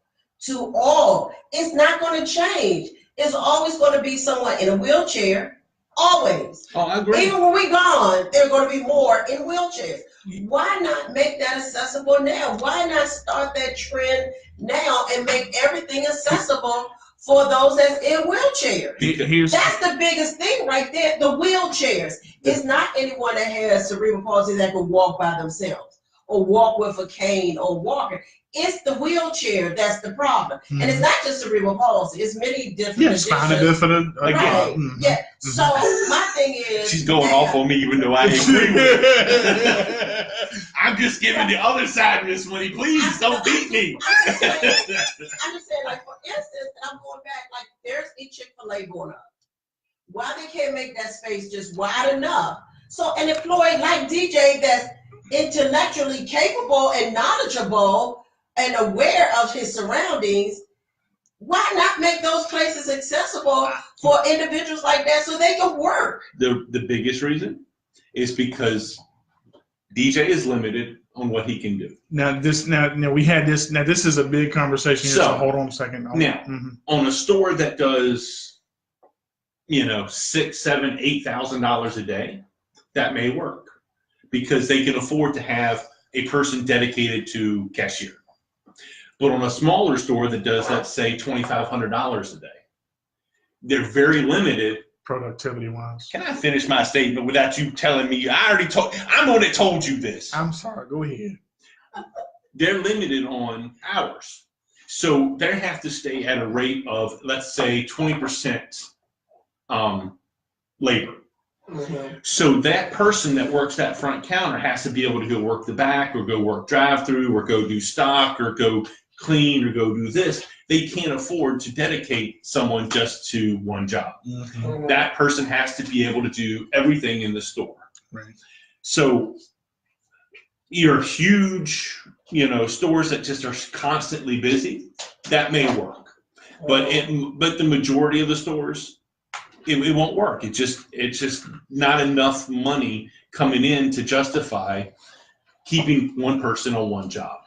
to all. It's not going to change. It's always going to be someone in a wheelchair. Always. Oh, I agree. Even when we're gone, there are going to be more in wheelchairs. Why not make that accessible now? Why not start that trend now and make everything accessible for those that's in wheelchairs? That's the biggest thing right there, the wheelchairs. It's not anyone that has cerebral palsy that can walk by themselves or walk with a cane or walker. It's the wheelchair that's the problem. Mm-hmm. And it's not just cerebral palsy. It's many different conditions. Spina bifida. Right. Mm-hmm. Yeah. Mm-hmm. So my thing is... She's going off on me even though I agree with her. I'm just giving the other side, Miss Winnie. Please don't beat me. I'm just saying, like, for instance, I'm going back, like, there's a Chick-fil-A going up. Why they can't make that space just wide enough? So an employee like DJ that's intellectually capable and knowledgeable and aware of his surroundings, why not make those places accessible for individuals like that so they can work? The biggest reason is because DJ is limited on what he can do. Now we had this. Now this is a big conversation here, so hold on a second. On a store that does, $6,000, $7,000, $8,000 a day, that may work because they can afford to have a person dedicated to cashier. But on a smaller store that does, let's say, $2,500 a day, they're very limited productivity-wise. Can I finish my statement without you telling me? I'm the one that told you this. I'm sorry. Go ahead. They're limited on hours, so they have to stay at a rate of, let's say, 20% labor. Mm-hmm. So that person that works that front counter has to be able to go work the back or go work drive-through or go do stock or go clean or go do this. They can't afford to dedicate someone just to one job. Mm-hmm. That person has to be able to do everything in the store. Right. So your huge, stores that just are constantly busy, that may work. But the majority of the stores, it won't work. It's just not enough money coming in to justify keeping one person on one job.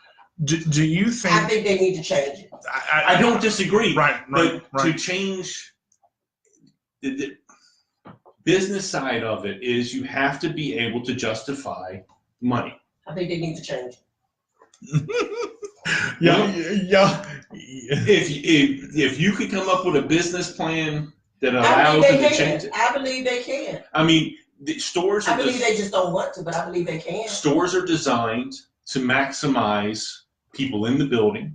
Do you think? I think they need to change it. I don't disagree. Right. To change the business side of it is you have to be able to justify money. I think they need to change it. Yeah. If you could come up with a business plan that allows them to change it. I believe they can. I mean, the stores. I believe they just don't want to, but I believe they can. Stores are designed to maximize people in the building.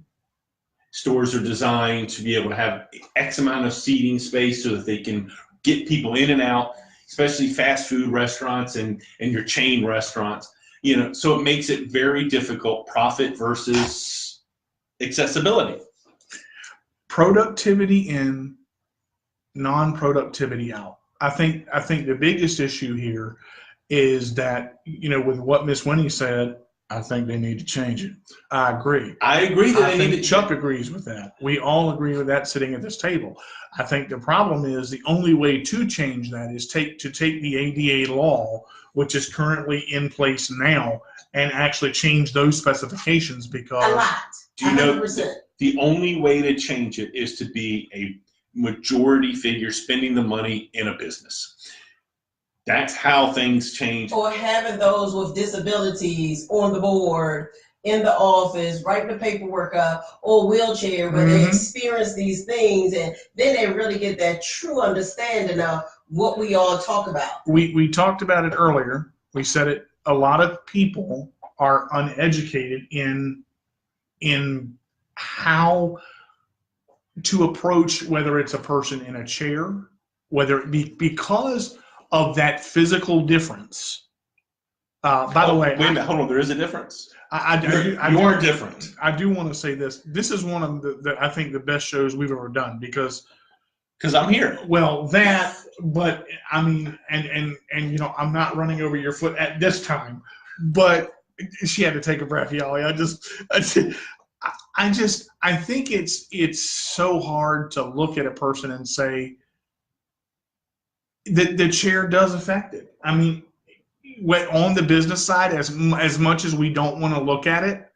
Stores are designed to be able to have X amount of seating space so that they can get people in and out, especially fast food restaurants and your chain restaurants. So it makes it very difficult, profit versus accessibility. Productivity in, non-productivity out. I think the biggest issue here is that, with what Miss Winnie said, I think they need to change it. I agree. I agree that they need to. Chuck agrees with that. We all agree with that sitting at this table. I think the problem is the only way to change that is to take the ADA law, which is currently in place now, and actually change those specifications because a lot. Do you 100%. Know the only way to change it is to be a majority figure spending the money in a business. That's how things change. Or having those with disabilities on the board, in the office, writing the paperwork up, or wheelchair where they experience these things, and then they really get that true understanding of what we all talk about. We talked about it earlier. We said it. A lot of people are uneducated in how to approach whether it's a person in a chair, whether it be because of that physical difference. By the way, wait a minute, hold on. There is a difference. You're different. I do want to say this. This is one of the I think the best shows we've ever done because I'm here. Well, but I mean, and I'm not running over your foot at this time, but she had to take a breath, y'all. I think it's so hard to look at a person and say that the chair does affect it. I mean, on the business side, as much as we don't want to look at it,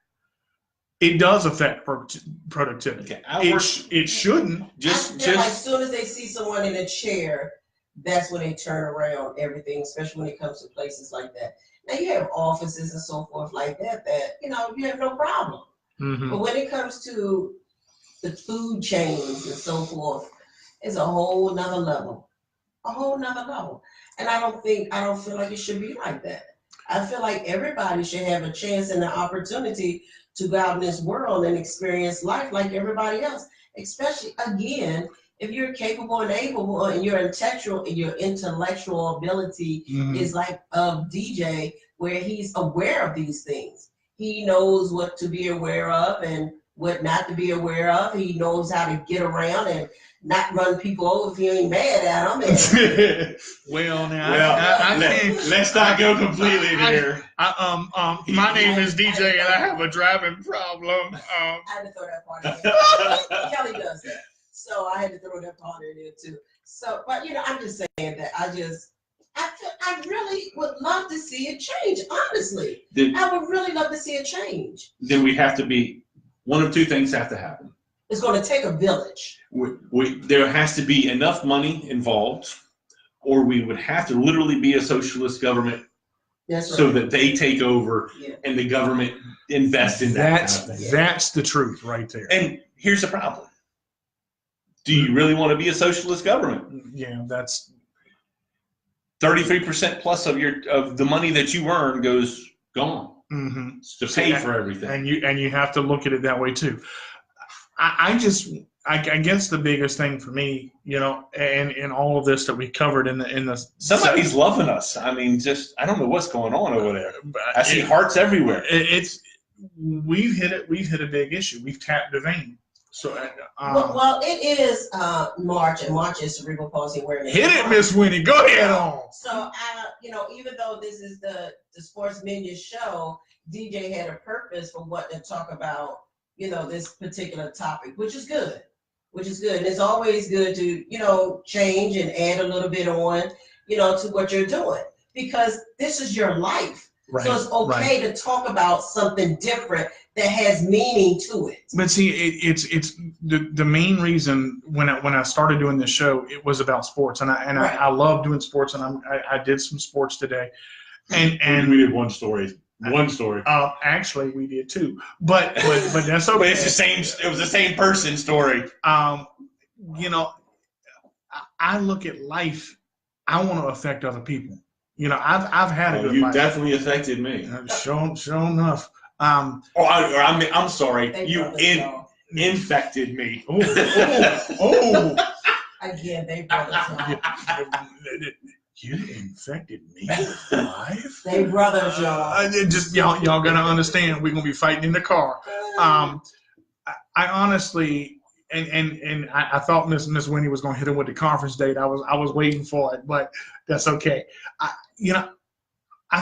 it does affect productivity. Okay, it shouldn't. Just as soon as they see someone in a chair, that's when they turn around everything, especially when it comes to places like that. Now you have offices and so forth like that you have no problem. Mm-hmm. But when it comes to the food chains and so forth, it's a whole nother level. And I don't feel like it should be like that. I feel like everybody should have a chance and an opportunity to go out in this world and experience life like everybody else. Especially, again, if you're capable and able and your intellectual ability is like DJ, where he's aware of these things. He knows what to be aware of and what not to be aware of. He knows how to get around and not run people over if you ain't mad at them. Let's not go completely there. My name is DJ and I have a driving problem. I had to throw that part in. Kelly does that. So I had to throw that part in there too. So, but I'm just saying that I really would love to see it change, honestly. I would really love to see it change. Then we have to be, one of two things have to happen. It's going to take a village. There has to be enough money involved, or we would have to literally be a socialist government. That's right. So that they take over and the government invest in that. That's the truth right there. And here's the problem. Do you really want to be a socialist government? Yeah, that's 33% plus of the money that you earn goes gone to pay for everything. And you have to look at it that way too. I guess the biggest thing for me, and in all of this that we covered in the somebody's loving us. I mean, I don't know what's going on over there. I see hearts everywhere. We've hit a big issue. We've tapped the vein. So well, it is March, and March is Cerebral Palsy Awareness. Hit it, Miss Winnie. Go ahead on. So even though this is the Sports Minion show, DJ had a purpose for what to talk about. This particular topic, which is good. And it's always good to, change and add a little bit on, to what you're doing, because this is your life. Right, so it's okay to talk about something different that has meaning to it. But see, it's the main reason when I started doing this show, it was about sports, and I love doing sports, and I did some sports today, and we did one story. Actually, we did too, but that's okay. But it's the same. It was the same person story. I look at life. I want to affect other people. I've had a good life. You definitely affected me. Sure enough. I'm sorry. You infected me. Oh. Again, they brothers. You infected me with life? They brothers, y'all. Just y'all gotta understand. We're gonna be fighting in the car. I honestly, and I thought Miss Winnie was gonna hit him with the conference date. I was waiting for it, but that's okay. I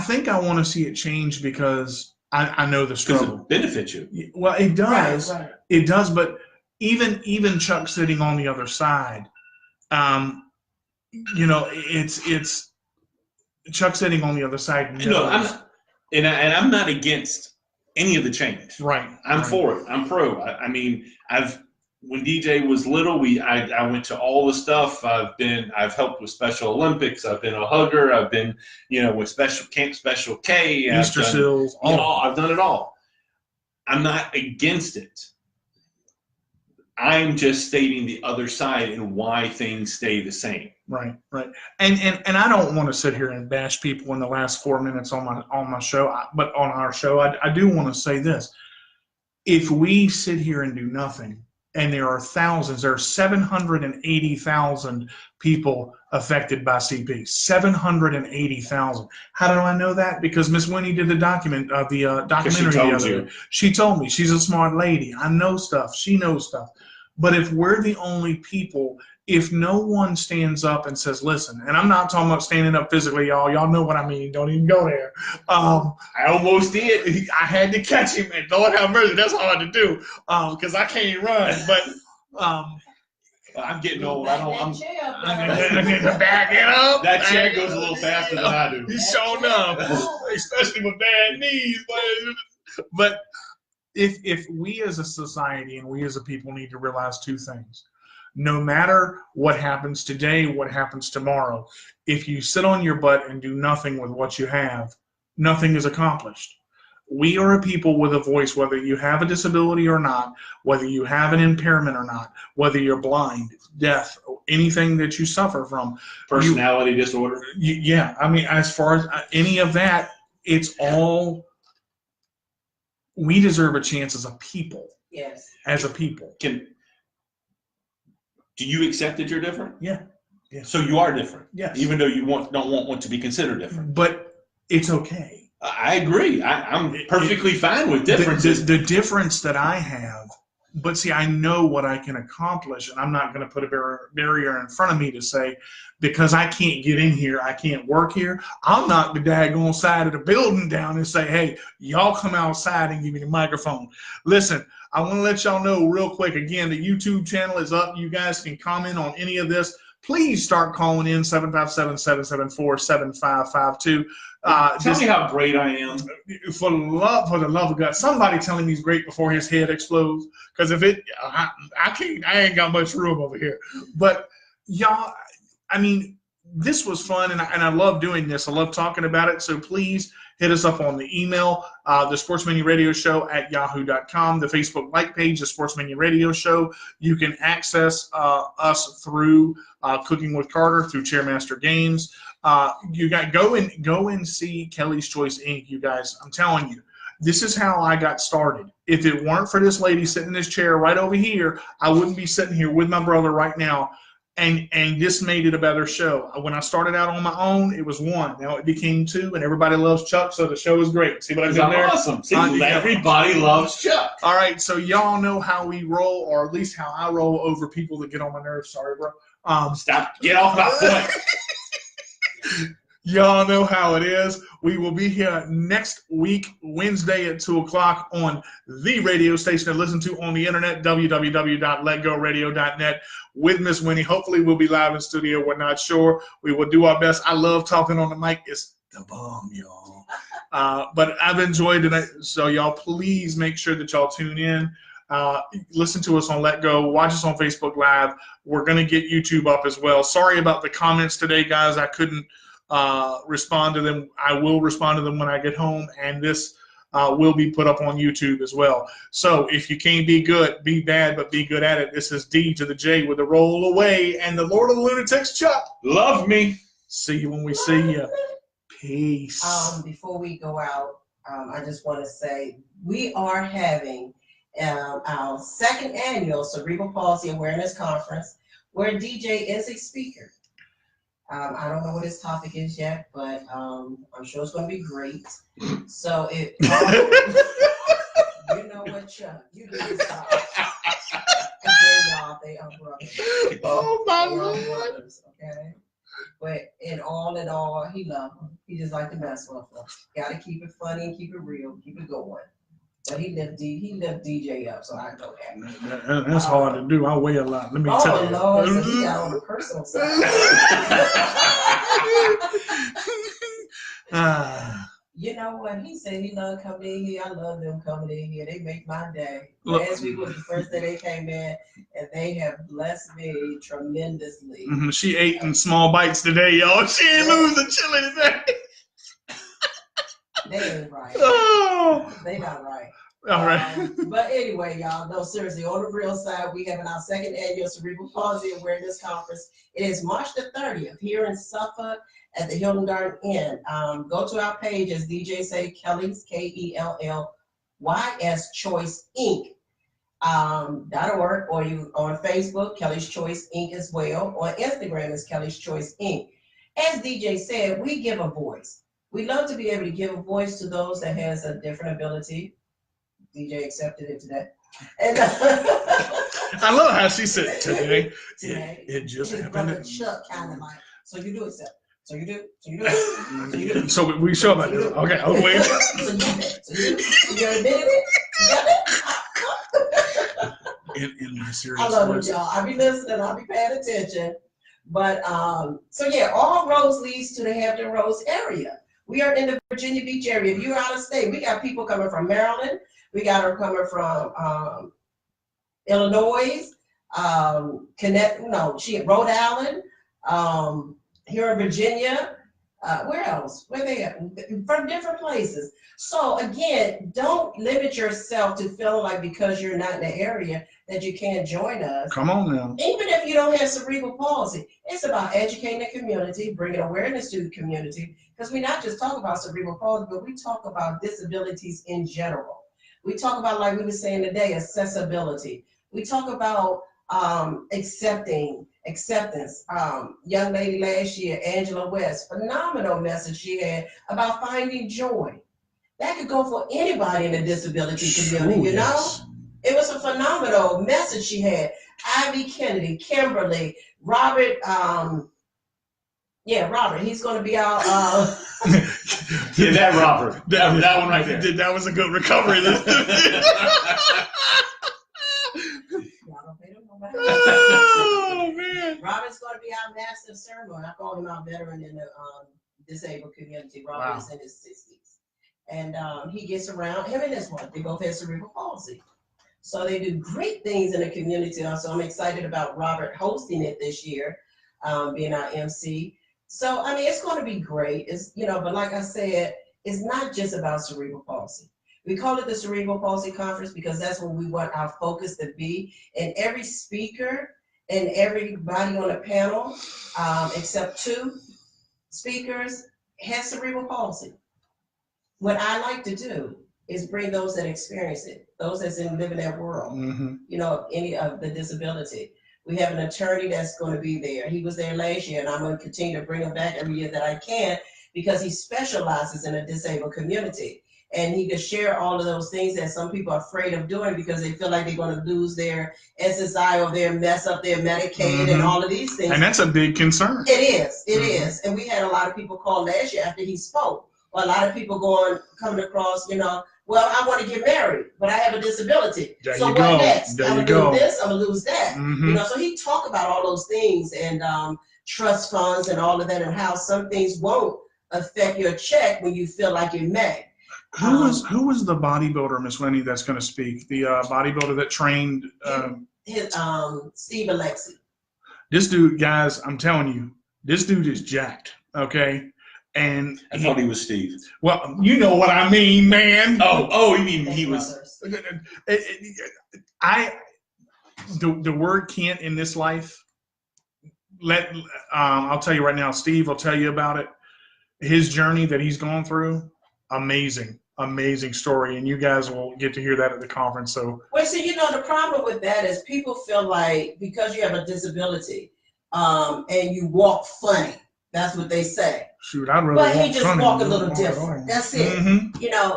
think I want to see it change because I know the struggle. It benefits you. Well, it does. Right. It does, but even Chuck sitting on the other side, it's Chuck sitting on the other side. I'm not against any of the change. Right. I'm for it. I'm pro. I mean, when DJ was little, I went to all the stuff. I've helped with Special Olympics. I've been a hugger. I've been, with Special K. Easter Seals. I've done it all. I'm not against it. I'm just stating the other side and why things stay the same. Right. And I don't want to sit here and bash people in the last 4 minutes on my show, but on our show, I do want to say this. If we sit here and do nothing, and there are 780,000 people affected by CP. 780,000. How do I know that? Because Miss Winnie did the documentary the other day. She told me. She's a smart lady. I know stuff. She knows stuff. But if we're the only people if no one stands up and says, listen, and I'm not talking about standing up physically, y'all. Y'all know what I mean. Don't even go there. I almost did. I had to catch him, and Lord have mercy, that's hard to do because I can't run. But I'm getting old. I'm back it up. That chair goes a little faster than I do. He's showing up, especially with bad knees. But if we as a society and we as a people need to realize two things. No matter what happens today, what happens tomorrow, if you sit on your butt and do nothing with what you have, nothing is accomplished. We are a people with a voice, whether you have a disability or not, whether you have an impairment or not, whether you're blind, deaf, anything that you suffer from. Personality disorder. Yeah, I mean, as far as any of that, it's all, we deserve a chance as a people. Yes. As a people. Do you accept that you're different? Yeah. Yeah. So you are different. Yes. Even though you don't want to be considered different. But it's okay. I agree. I'm perfectly fine with differences. The difference that I have, but see, I know what I can accomplish, and I'm not going to put a barrier in front of me to say, because I can't get in here, I can't work here. I'll knock the daggone side of the building down and say, hey, y'all come outside and give me the microphone. Listen, I want to let y'all know real quick, again, the YouTube channel is up. You guys can comment on any of this. Please start calling in 757-774-7552. Tell me how great I am. For the love of God, somebody telling me he's great before his head explodes. Because if I ain't got much room over here. But y'all, I mean, this was fun, and I love doing this. I love talking about it. So please hit us up on the email, the Sports Menu Radio Show at yahoo.com, the Facebook like page, the Sports Menu Radio Show. You can access us through Cooking with Carter, through Chairmaster Games. You got go and see Kelly's Choice Inc. You guys, I'm telling you, this is how I got started. If it weren't for this lady sitting in this chair right over here, I wouldn't be sitting here with my brother right now. And this made it a better show. When I started out on my own, it was 1. Now it became 2, and everybody loves Chuck, so the show is great. See what I did there? Awesome. See, everybody loves Chuck. All right, so y'all know how we roll, or at least how I roll over people that get on my nerves. Sorry, bro. Stop. Get off my foot. Y'all know how it is. We will be here next week, Wednesday at 2 o'clock on the radio station to listen to on the internet, www.letgoradio.net, with Miss Winnie. Hopefully we'll be live in studio. We're not sure. We will do our best. I love talking on the mic. It's the bomb, y'all. But I've enjoyed it. So y'all, please make sure that y'all tune in. Listen to us on Let Go. Watch us on Facebook Live. We're going to get YouTube up as well. Sorry about the comments today, guys. I couldn't respond to them. I will respond to them when I get home, and this will be put up on YouTube as well. So if you can't be good, be bad, but be good at it. This is D to the J with the roll away, and the Lord of the Lunatics, Chuck. Love me. See you when we see you. Peace. Before we go out, I just want to say we are having our second annual Cerebral Palsy Awareness Conference, where DJ is a speaker. I don't know what his topic is yet, but I'm sure it's going to be great. So you know what, Chuck? You do this stuff. Again, y'all, they are brothers. Oh my Lord. Okay. But in all, he loves them. He just like to mess with them. Got to keep it funny and keep it real, keep it going. But he left DJ up, so I know that. That's hard to do. I weigh a lot. Let me tell you. Oh, Lord, so he got on the personal side. You know what? He said he loved coming in here. I love them coming in here. They make my day. Last week was the first day they came in, and they have blessed me tremendously. Mm-hmm. She ate in small bites today, y'all. She ain't losing chili today. They ain't right. Oh. They not right. All right. But anyway, y'all, no, seriously, on the real side, we having our second annual Cerebral Palsy Awareness Conference. It is March the 30th here in Suffolk at the Hilton Garden Inn. Go to our page, as DJ say, Kelly's, KELLYS Choice Inc. .org, or you on Facebook, Kelly's Choice Inc. as well. On Instagram is Kelly's Choice Inc. As DJ said, we give a voice. We love to be able to give a voice to those that has a different ability. DJ accepted it today. And I love how she said today. It just happened. Chuck kind of like, so you do accept. So you do. So you do. So you do. So we show about this. Okay. Oh wait. So you did. So you admitted it. You got it. In my serious I love words. it, y'all. I'll be listening. I'll be paying attention. But so yeah, all roads leads to the Hampton Roads area. We are in the Virginia Beach area. If you're out of state, we got people coming from Maryland. We got them coming from Illinois, Rhode Island, here in Virginia. Where else? Where they at? From different places. So again, don't limit yourself to feeling like because you're not in the area that you can't join us. Come on now. Even if you don't have cerebral palsy, it's about educating the community, bringing awareness to the community, because we not just talk about cerebral palsy, but we talk about disabilities in general. We talk about, like we were saying today, accessibility. We talk about acceptance. Young lady last year, Angela West, phenomenal message she had about finding joy. That could go for anybody in the disability community, you know? It was a phenomenal message she had. Ivy Kennedy, Kimberly, Robert, Robert, he's going to be out. Yeah, that Robert. That one right there. That was a good recovery. Oh, man. Robert's going to be our master of ceremony. I call him our veteran in the disabled community. Robert is in his 60s. And he gets around, him and his wife, they both have cerebral palsy. So they do great things in the community. So I'm excited about Robert hosting it this year, being our MC. So, I mean, it's going to be great. It's, but like I said, it's not just about cerebral palsy. We call it the Cerebral Palsy Conference because that's what we want our focus to be. And every speaker and everybody on the panel, except 2 speakers, has cerebral palsy. What I like to do is bring those that experience it, those that's live in that world, any of the disability. We have an attorney that's going to be there. He was there last year, and I'm going to continue to bring him back every year that I can because he specializes in the disabled community. And he could share all of those things that some people are afraid of doing because they feel like they're going to lose their SSI or their mess up their Medicaid and all of these things. And that's a big concern. It is. It is. And we had a lot of people call last year after he spoke. Or a lot of people coming across, well, I want to get married, but I have a disability. So what next? I'm going to do this, I'm going to lose that. So he talked about all those things and trust funds and all of that and how some things won't affect your check when you feel like it may. Who was the bodybuilder, Miss Winnie, that's going to speak? The bodybuilder that trained Steve Alexi. This dude, guys, I'm telling you, this dude is jacked. Okay, and I thought he was Steve. Well, you know what I mean, man. Oh, you mean he was? The word can't in this life. I'll tell you right now, Steve will tell you about it. His journey that he's gone through, amazing story, and you guys will get to hear that at the conference. So, well, see, the problem with that is people feel like because you have a disability, and you walk funny. That's what they say. Shoot, I'd rather but walk he just funny walk a little different. That's it.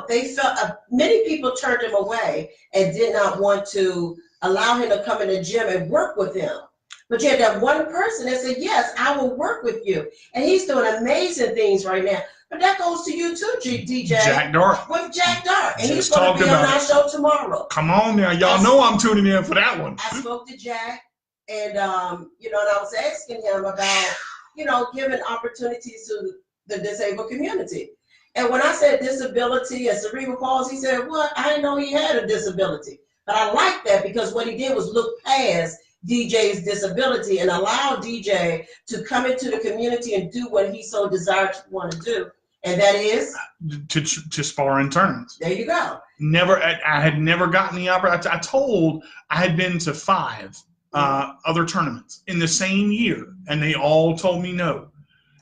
They felt many people turned him away and did not want to allow him to come in the gym and work with him. But you had that one person that said, yes, I will work with you. And he's doing amazing things right now. But that goes to you too, DJ. Jack Dart. With Jack Dart. And Just he's going to be on our show tomorrow. Come on now. Y'all know I'm tuning in for that one. I spoke to Jack and, and I was asking him about, giving opportunities to the disabled community. And when I said disability and cerebral palsy, he said, well, I didn't know he had a disability. But I like that because what he did was look past DJ's disability and allow DJ to come into the community and do what he so desired to want to do. And that is? To spar in tournaments. There you go. I had never gotten the opportunity. I had been to 5 other tournaments in the same year, and they all told me no.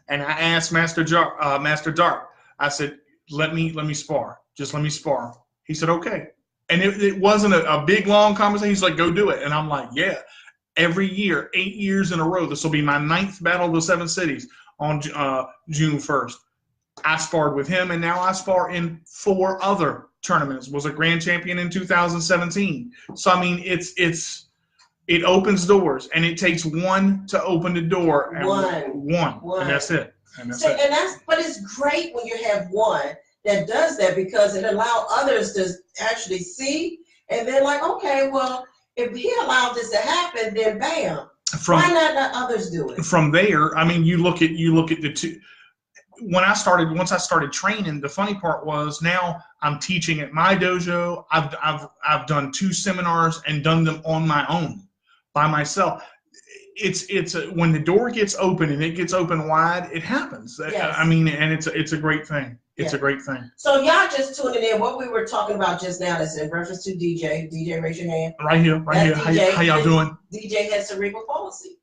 And I asked Master Dart, I said, let me spar. Just let me spar. He said, okay. And it wasn't a big, long conversation. He's like, go do it. And I'm like, yeah. Every year, 8 years in a row, this will be my 9th Battle of the 7 Cities on June 1st. I sparred with him, and now I spar in 4 other tournaments, was a grand champion in 2017. So I mean, it opens doors, and it takes one to open the door, and one. And that's it. But it's great when you have one that does that, because it allows others to actually see, and they're like, okay, well, if he allowed this to happen, then bam. Why not let others do it? From there, I mean, you look at the two. Once I started training, the funny part was now I'm teaching at my dojo. I've done 2 seminars and done them on my own, by myself. It's when the door gets open, and it gets open wide, it happens. Yes. I mean, and it's a great thing. It's a great thing. So y'all just tuning in. What we were talking about just now is in reference to DJ. DJ, raise your hand. Right here. DJ, how y'all doing? DJ has cerebral palsy.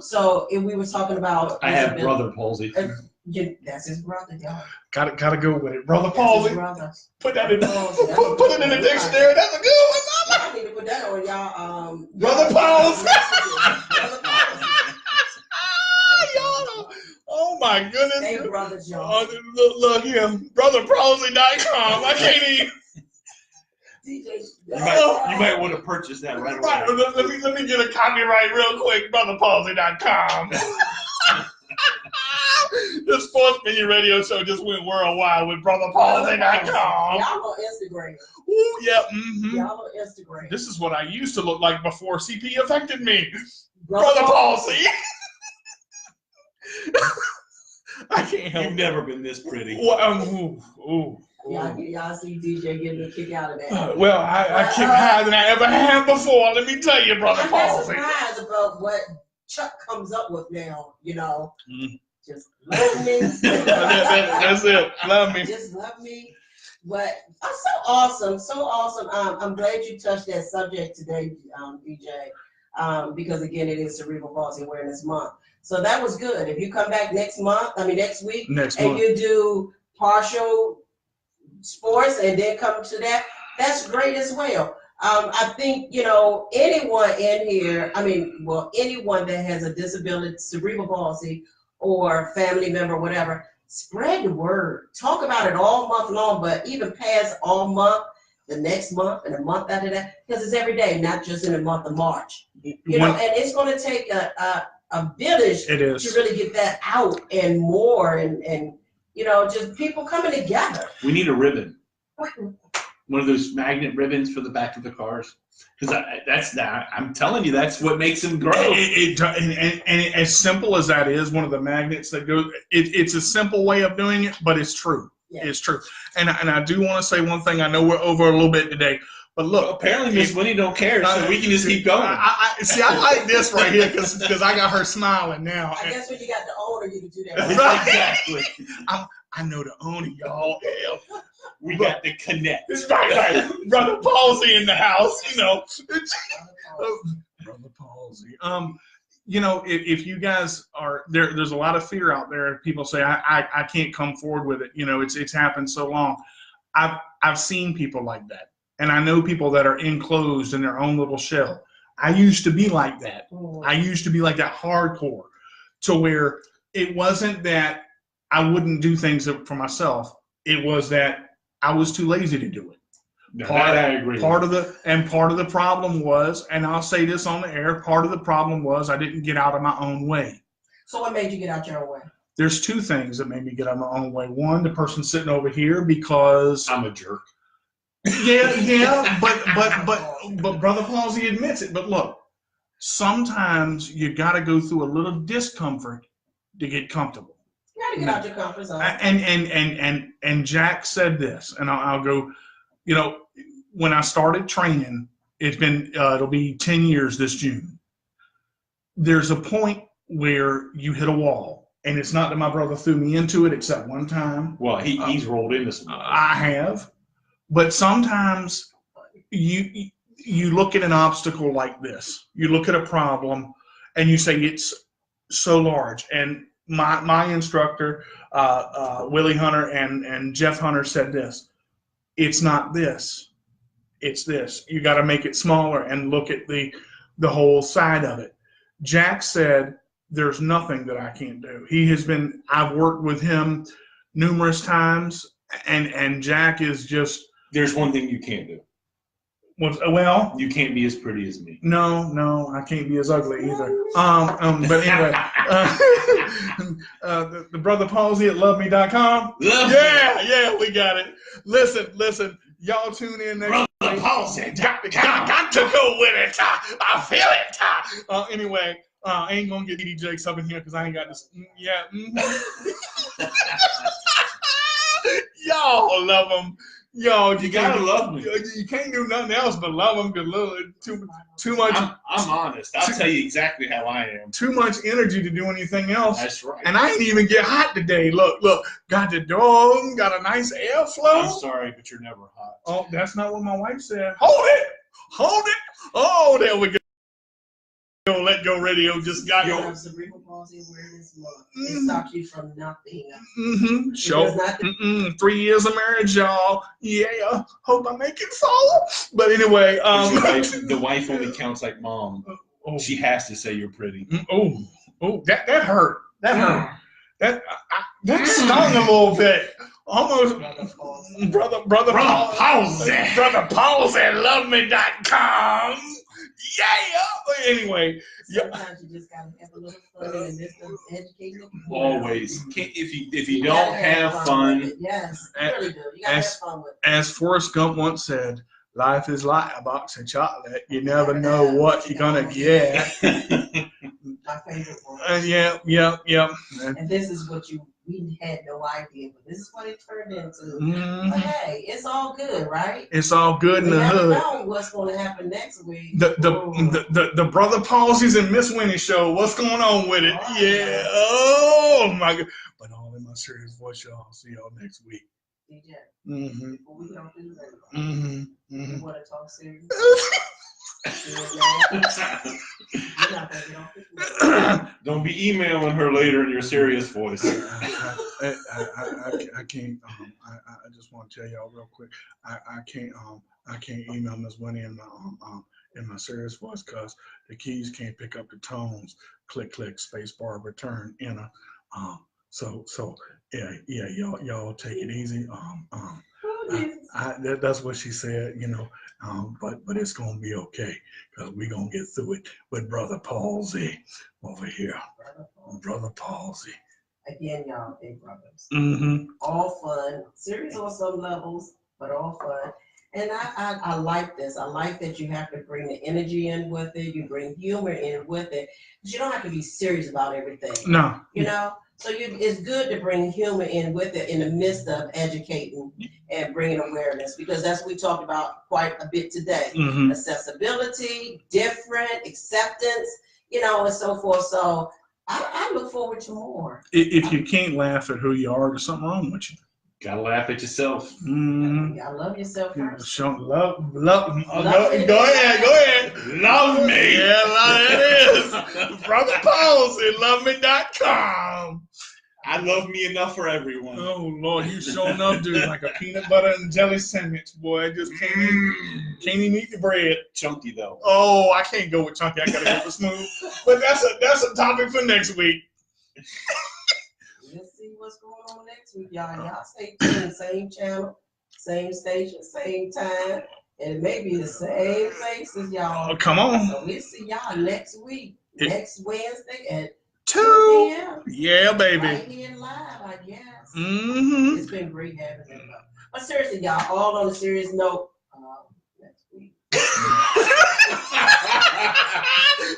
So if we were talking about, I have brother palsy. That's his brother, y'all. Gotta go with it, brother palsy. Put that in. Put it in the dictionary. That's a good one, Mama. I need to put that on y'all. Brother palsy. Oh my goodness. Hey, brother John. Look here, brotherpalsy.com. I can't even. DJ, you might want to purchase that right away. Let me get a copyright real quick. Brotherpalsy.com. The Sports Minion radio show just went worldwide with brotherpalsy.com. Y'all on Instagram. Ooh, yeah. Mm-hmm. Y'all on Instagram. This is what I used to look like before CP affected me. Brother Palsy. I can't help. You've never been this pretty. Well, Y'all see DJ getting a kick out of that. Well, I kick higher than I ever have before. Let me tell you, Brother Palsy. I'm surprised about what Chuck comes up with now. You know, just love me. That's it. Love me. Just love me. But so awesome, so awesome. I'm glad you touched that subject today, DJ, because again, it is Cerebral Palsy Awareness Month. So that was good. If you come back next week, and you do partial sports and then come to that, that's great as well. I think, anyone in here, anyone that has a disability, cerebral palsy, or family member, whatever, spread the word. Talk about it all month long, but even past all month, the next month, and the month after that, because it's every day, not just in the month of March. And it's going to take a village to really get that out and more, and just people coming together. We need a ribbon. One of those magnet ribbons for the back of the cars. Because I'm telling you, that's what makes them grow. And as simple as that is, one of the magnets that goes, it's a simple way of doing it, but it's true. Yeah. It's true. And I do want to say one thing. I know we're over a little bit today, but look. Well, apparently Miss Winnie don't care, so we can just keep going. I like this right here because I got her smiling now. I guess when you got the owner, you can do that. Exactly. I know the owner, y'all. We got the connect. Right. Brother Palsy in the house, Brother Palsy. If you guys are there's a lot of fear out there. People say I can't come forward with it. It's happened so long. I've seen people like that, and I know people that are enclosed in their own little shell. I used to be like that. I used to be like that hardcore, to where it wasn't that I wouldn't do things for myself. It was that I was too lazy to do it. No, I agree. Part of the problem was, and I'll say this on the air, part of the problem was I didn't get out of my own way. So what made you get out your own way? There's 2 things that made me get out of my own way. One, the person sitting over here, because I'm a jerk. Yeah, but Brother Palsy admits it. But look, sometimes you got to go through a little discomfort to get comfortable. You got to get out your comfort zone. And Jack said this, and I'll go. When I started training, it'll be 10 years this June. There's a point where you hit a wall, and it's not that my brother threw me into it, except one time. Well, he's rolled into some. I have, but sometimes you look at an obstacle like this. You look at a problem, and you say it's so large. And my instructor, Willie Hunter and Jeff Hunter, said this. It's not this. It's this. You got to make it smaller and look at the whole side of it. Jack said, there's nothing that I can't do. I've worked with him numerous times, and Jack is just There's one thing you can't do. Well, you can't be as pretty as me. No, I can't be as ugly either. But anyway, the brother Palsy at loveme.com. Yeah, we got it. Listen, y'all tune in next week. Brother Palsy, got to go with it. I feel it. Anyway, I ain't gonna get D.D. Jakes up in here because I ain't got this. Yeah. Y'all love them. Yo, you gotta love me. You can't do nothing else but love them. Too much. I'm honest. I'll tell you exactly how I am. Too much energy to do anything else. That's right. And I ain't even get hot today. Look. Got the dog. Got a nice airflow. I'm sorry, but you're never hot. Oh, that's not what my wife said. Hold it. Oh, there we go. Let Go Radio just got you. Cerebral Palsy Awareness Month. It stops you from nothing. Show. 3 years of marriage, y'all. Yeah. Hope I make it fall. But anyway, the wife only counts like mom. She has to say you're pretty. That hurt. That hurt. That stung a little bit. Almost. Brother Palsy. Brother Palsy at loveme.com. Yeah. Anyway, sometimes you just gotta have a little fun in the midst of educating. Always. If you don't have fun. Yes, you really do. You gotta have fun with it. As Forrest Gump once said, life is like a box of chocolate. You never know what you're gonna get. My favorite one. Yeah. And this is what we had no idea, but this is what it turned into. But hey, it's all good, right? It's all good in the hood. We never know what's going to happen next week. The Brother Palsy's and Miss Winnie show. What's going on with it? Oh my God! But all in my serious voice, y'all. See y'all next week. DJ. Before we don't do that. You want to talk serious? Don't be emailing her later in your serious voice. I can't. I just want to tell y'all real quick. I can't email Miss Winnie in my serious voice because the keys can't pick up the tones. Click, space bar, return, enter. So yeah, y'all take it easy. That's what she said, but it's gonna be okay because we're gonna get through it with Brother Palsy over here. Brother Palsy. Again, y'all, big brothers. All fun, serious on some levels, but all fun. And I like this. I like that you have to bring the energy in with it. You bring humor in with it. But you don't have to be serious about everything. No. So it's good to bring humor in with it in the midst of educating and bringing awareness, because that's what we talked about quite a bit today. Accessibility, different, acceptance, and so forth. So I look forward to more. If you can't laugh at who you are, there's something wrong with you. Gotta laugh at yourself. You gotta love yourself first. Show love. Go ahead. Love me. Yeah, it is. Brother Palsy, loveme.com. I love me enough for everyone. Oh Lord, you sure enough do, like a peanut butter and jelly sandwich, boy. I just can't even eat the bread. Chunky though. Oh, I can't go with chunky. I gotta go with smooth. But that's a topic for next week. We'll see what's going on next week, y'all. Y'all stay tuned. Same channel, same station, same time, and it may be the same faces, y'all. Oh, come on. So we'll see y'all next week, next Wednesday at 2 p.m. Yeah, baby. Right here live, I guess. It's been great having them. But seriously, y'all, all on a serious note, next week.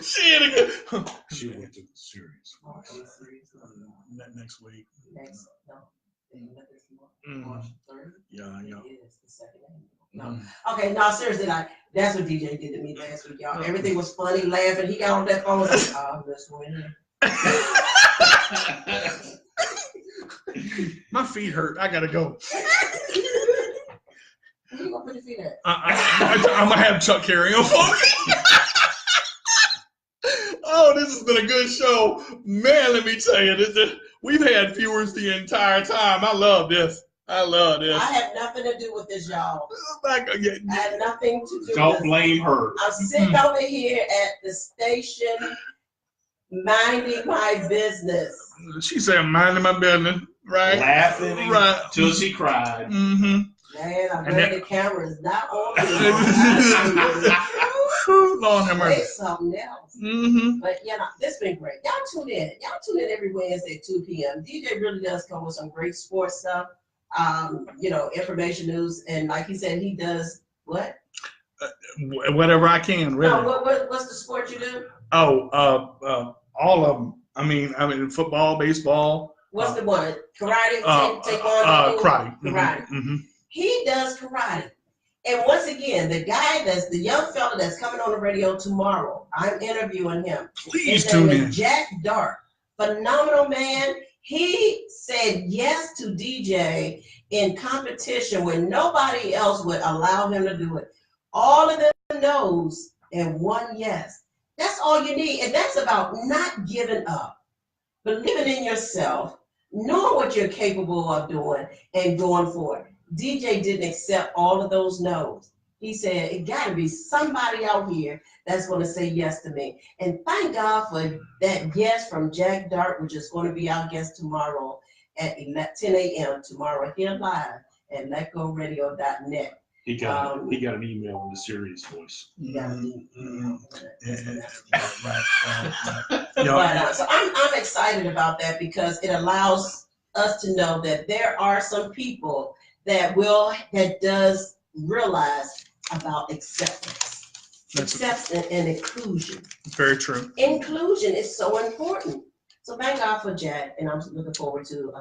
She went to the serious. Next week. March 3rd. Yeah. It is the second annual. Okay, no, seriously, that's what DJ did to me last week, y'all. Everything was funny, laughing. He got on that phone and said, this one. My feet hurt. I gotta go. Where you gonna put your feet at? I'm gonna have Chuck carry on for me. Oh, this has been a good show, man. Let me tell you, we've had viewers the entire time. I love this. I have nothing to do with this, y'all. I have nothing to do with this. Don't blame her. I'm sitting over here at the station, minding my business. She said, minding my business, right? Laughing till she cried. Man, I'm And glad that- the camera is not on Lord have me. mercy. Say something else. Mm-hmm. But this been great. Y'all tune in. Y'all tune in every Wednesday at 2 p.m. DJ really does come with some great sports stuff. Information news, and like he said, he does what? Whatever I can, really. No, what's the sport you do? Oh, all of them. I mean, football, baseball. What's the one? Karate, taekwondo, karate. Karate. Mm-hmm. He does karate. And once again, the young fella that's coming on the radio tomorrow, I'm interviewing him. Please His tune name in. is Jack Dart. Phenomenal man. He said yes to DJ in competition when nobody else would allow him to do it. All of them no's and one yes. That's all you need. And that's about not giving up, believing in yourself, knowing what you're capable of doing, and going for it. DJ didn't accept all of those no's. He said, it got to be somebody out here that's going to say yes to me. And thank God for that yes from Jack Dart, which is going to be our guest tomorrow at 10 a.m. tomorrow here live at letgoradio.net. He got an email in the serious voice. So Yeah. I'm excited about that because it allows us to know that there are some people that does realize about acceptance. Acceptance and inclusion. Very true. Inclusion is so important. So thank God for Jack, and I'm looking forward to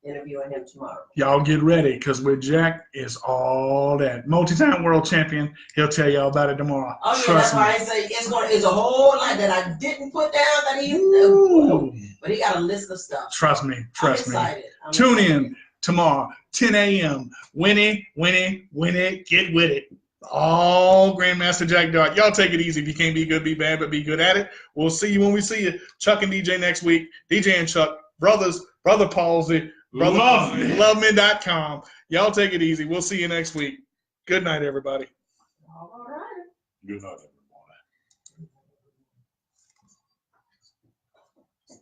interviewing him tomorrow. Y'all get ready, because with Jack is all that. Multi-time world champion. He'll tell y'all about it tomorrow. Oh yeah, Trust that's why I say it's a whole lot that I didn't put down that but he got a list of stuff. Trust me. Trust me. I'm Tune excited. in tomorrow, 10 a.m. Win it, get with it. All Grandmaster Jack Dart. Y'all take it easy. If you can't be good, be bad, but be good at it. We'll see you when we see you. Chuck and DJ next week. DJ and Chuck, brothers, brother Palsy, brother loveme.com. Y'all take it easy. We'll see you next week. Good night, everybody. All right. Good night,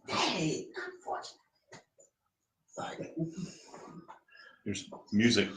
everybody. Hey, unfortunate. Sorry. There's music.